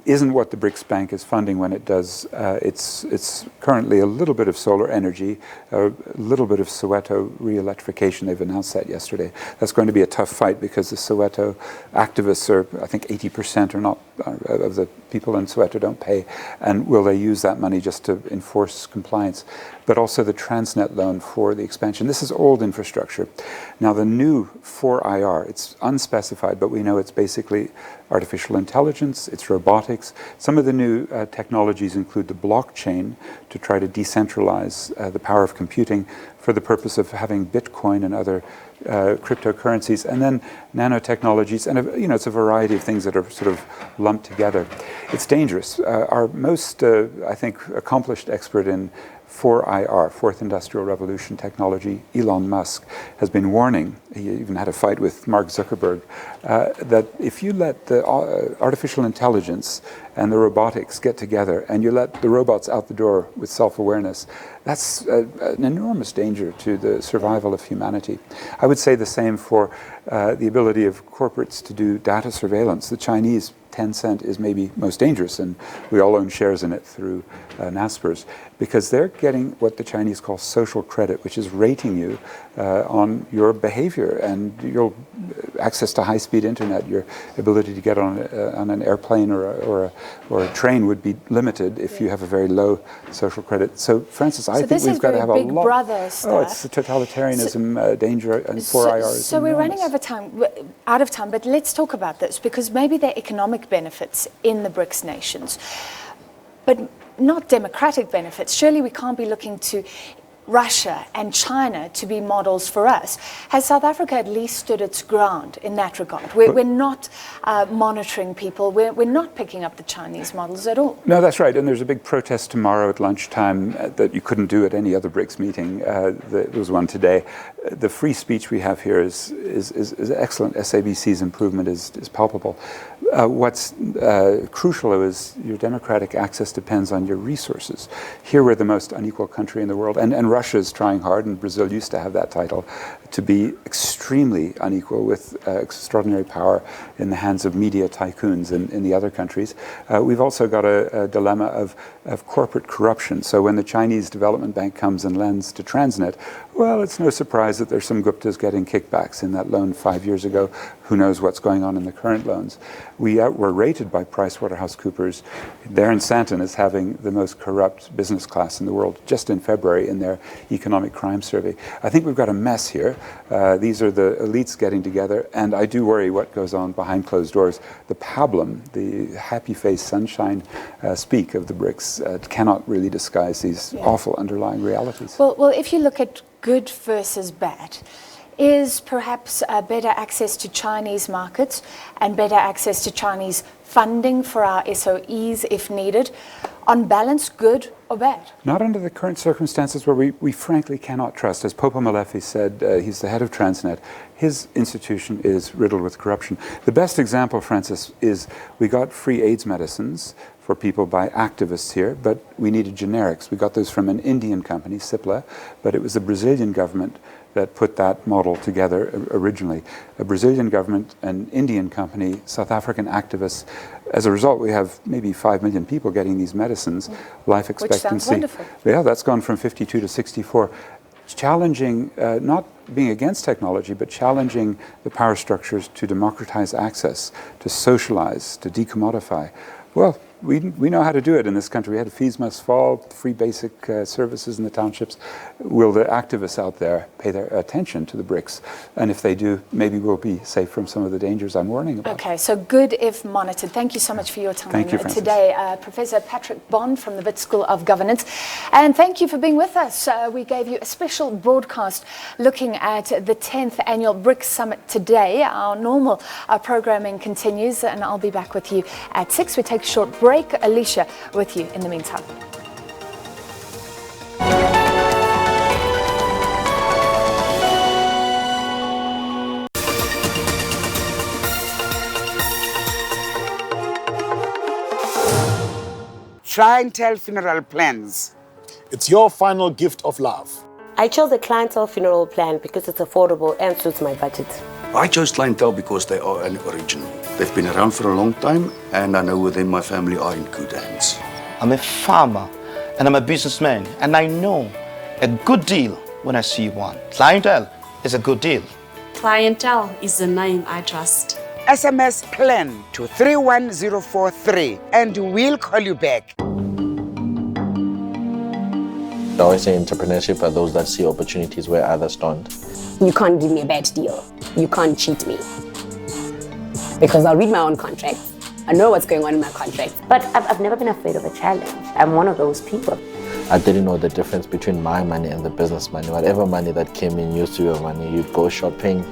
isn't what the BRICS Bank is funding when it does. It's currently a little bit of solar energy, a little bit of Soweto re-electrification. They've announced that yesterday. That's going to be a tough fight because the Soweto activists are, I think, 80% or not of the people in Soweto don't pay. And will they use that money just to enforce compliance? But also the Transnet loan for the expansion. This is old infrastructure. Now the new 4IR, it's unspecified, but we know it's basically artificial intelligence, it's robotics. Some of the new technologies include the blockchain to try to decentralize the power of computing for the purpose of having Bitcoin and other cryptocurrencies, and then nanotechnologies, and it's a variety of things that are sort of lumped together. It's dangerous. Our most, I think, accomplished expert in 4IR, Fourth Industrial Revolution technology, Elon Musk, has been warning, he even had a fight with Mark Zuckerberg, that if you let the artificial intelligence and the robotics get together and you let the robots out the door with self-awareness, that's an enormous danger to the survival of humanity. I would say the same for the ability of corporates to do data surveillance. The Chinese, Tencent, is maybe most dangerous, and we all own shares in it through Naspers, because they're getting what the Chinese call social credit, which is rating you on your behavior and your access to high-speed internet. Your ability to get on an airplane or a train would be limited if you have a very low social credit. So, Francis, I think we've got to have a lot. Big Brother stuff. Oh, it's the totalitarianism danger and 4IR is So we're enormous. running out of time, but let's talk about this, because maybe there are economic benefits in the BRICS nations, but not democratic benefits. Surely we can't be looking to Russia and China to be models for us. Has South Africa at least stood its ground in that regard? We're not monitoring people. We're not picking up the Chinese models at all. No, that's right. And there's a big protest tomorrow at lunchtime that you couldn't do at any other BRICS meeting. There was one today. The free speech we have here is excellent. SABC's improvement is palpable. What's crucial, though, is your democratic access depends on your resources. Here we're the most unequal country in the world, and Russia is trying hard, and Brazil used to have that title, to be extremely unequal with extraordinary power in the hands of media tycoons in the other countries. We've also got a dilemma of corporate corruption. So when the Chinese Development Bank comes and lends to Transnet, well, it's no surprise that there's some Guptas getting kickbacks in that loan 5 years ago. Who knows what's going on in the current loans? We were rated by PricewaterhouseCoopers. Darren Santon is having the most corrupt business class in the world just in February in their economic crime survey. I think we've got a mess here. These are the elites getting together, and I do worry what goes on behind closed doors. The pablum, the happy face sunshine speak of the BRICS cannot really disguise these awful underlying realities. Well, if you look at good versus bad, is perhaps better access to Chinese markets and better access to Chinese funding for our SOEs if needed, on balance, good or bad? Not under the current circumstances where we frankly cannot trust. As Popo Molefe said, he's the head of Transnet, his institution is riddled with corruption. The best example, Francis, is we got free AIDS medicines for people by activists here, but we needed generics. We got those from an Indian company, Cipla, but it was the Brazilian government that put that model together originally. A Brazilian government, an Indian company, South African activists. As a result, we have maybe 5 million people getting these medicines. Life expectancy. Which sounds wonderful. Yeah, that's gone from 52 to 64. Challenging, not being against technology, but challenging the power structures to democratize access, to socialize, to decommodify. Well, we know how to do it in this country. We had fees must fall, free basic services in the townships. Will the activists out there pay their attention to the BRICS? And if they do, maybe we'll be safe from some of the dangers I'm warning about. Okay, so good if monitored. Thank you so much for your time thank you, today. Professor Patrick Bond from the Wits School of Governance. And thank you for being with us. We gave you a special broadcast looking at the 10th Annual BRICS Summit today. Our normal programming continues, and I'll be back with you at 6. We take a short break. Alicia with you in the meantime. clientele funeral plans. It's your final gift of love. I chose the clientele funeral plan because it's affordable and suits my budget. I chose clientele because they are an original. They've been around for a long time, and I know within my family are in good hands. I'm a farmer, and I'm a businessman, and I know a good deal when I see one. Clientele is a good deal. Clientele is the name I trust. SMS plan to 31043 and we'll call you back. I always say entrepreneurship are those that see opportunities where others don't. You can't give me a bad deal. You can't cheat me. Because I'll read my own contract. I know what's going on in my contract. But I've never been afraid of a challenge. I'm one of those people. I didn't know the difference between my money and the business money. Whatever money that came in used to your money, you'd go shopping,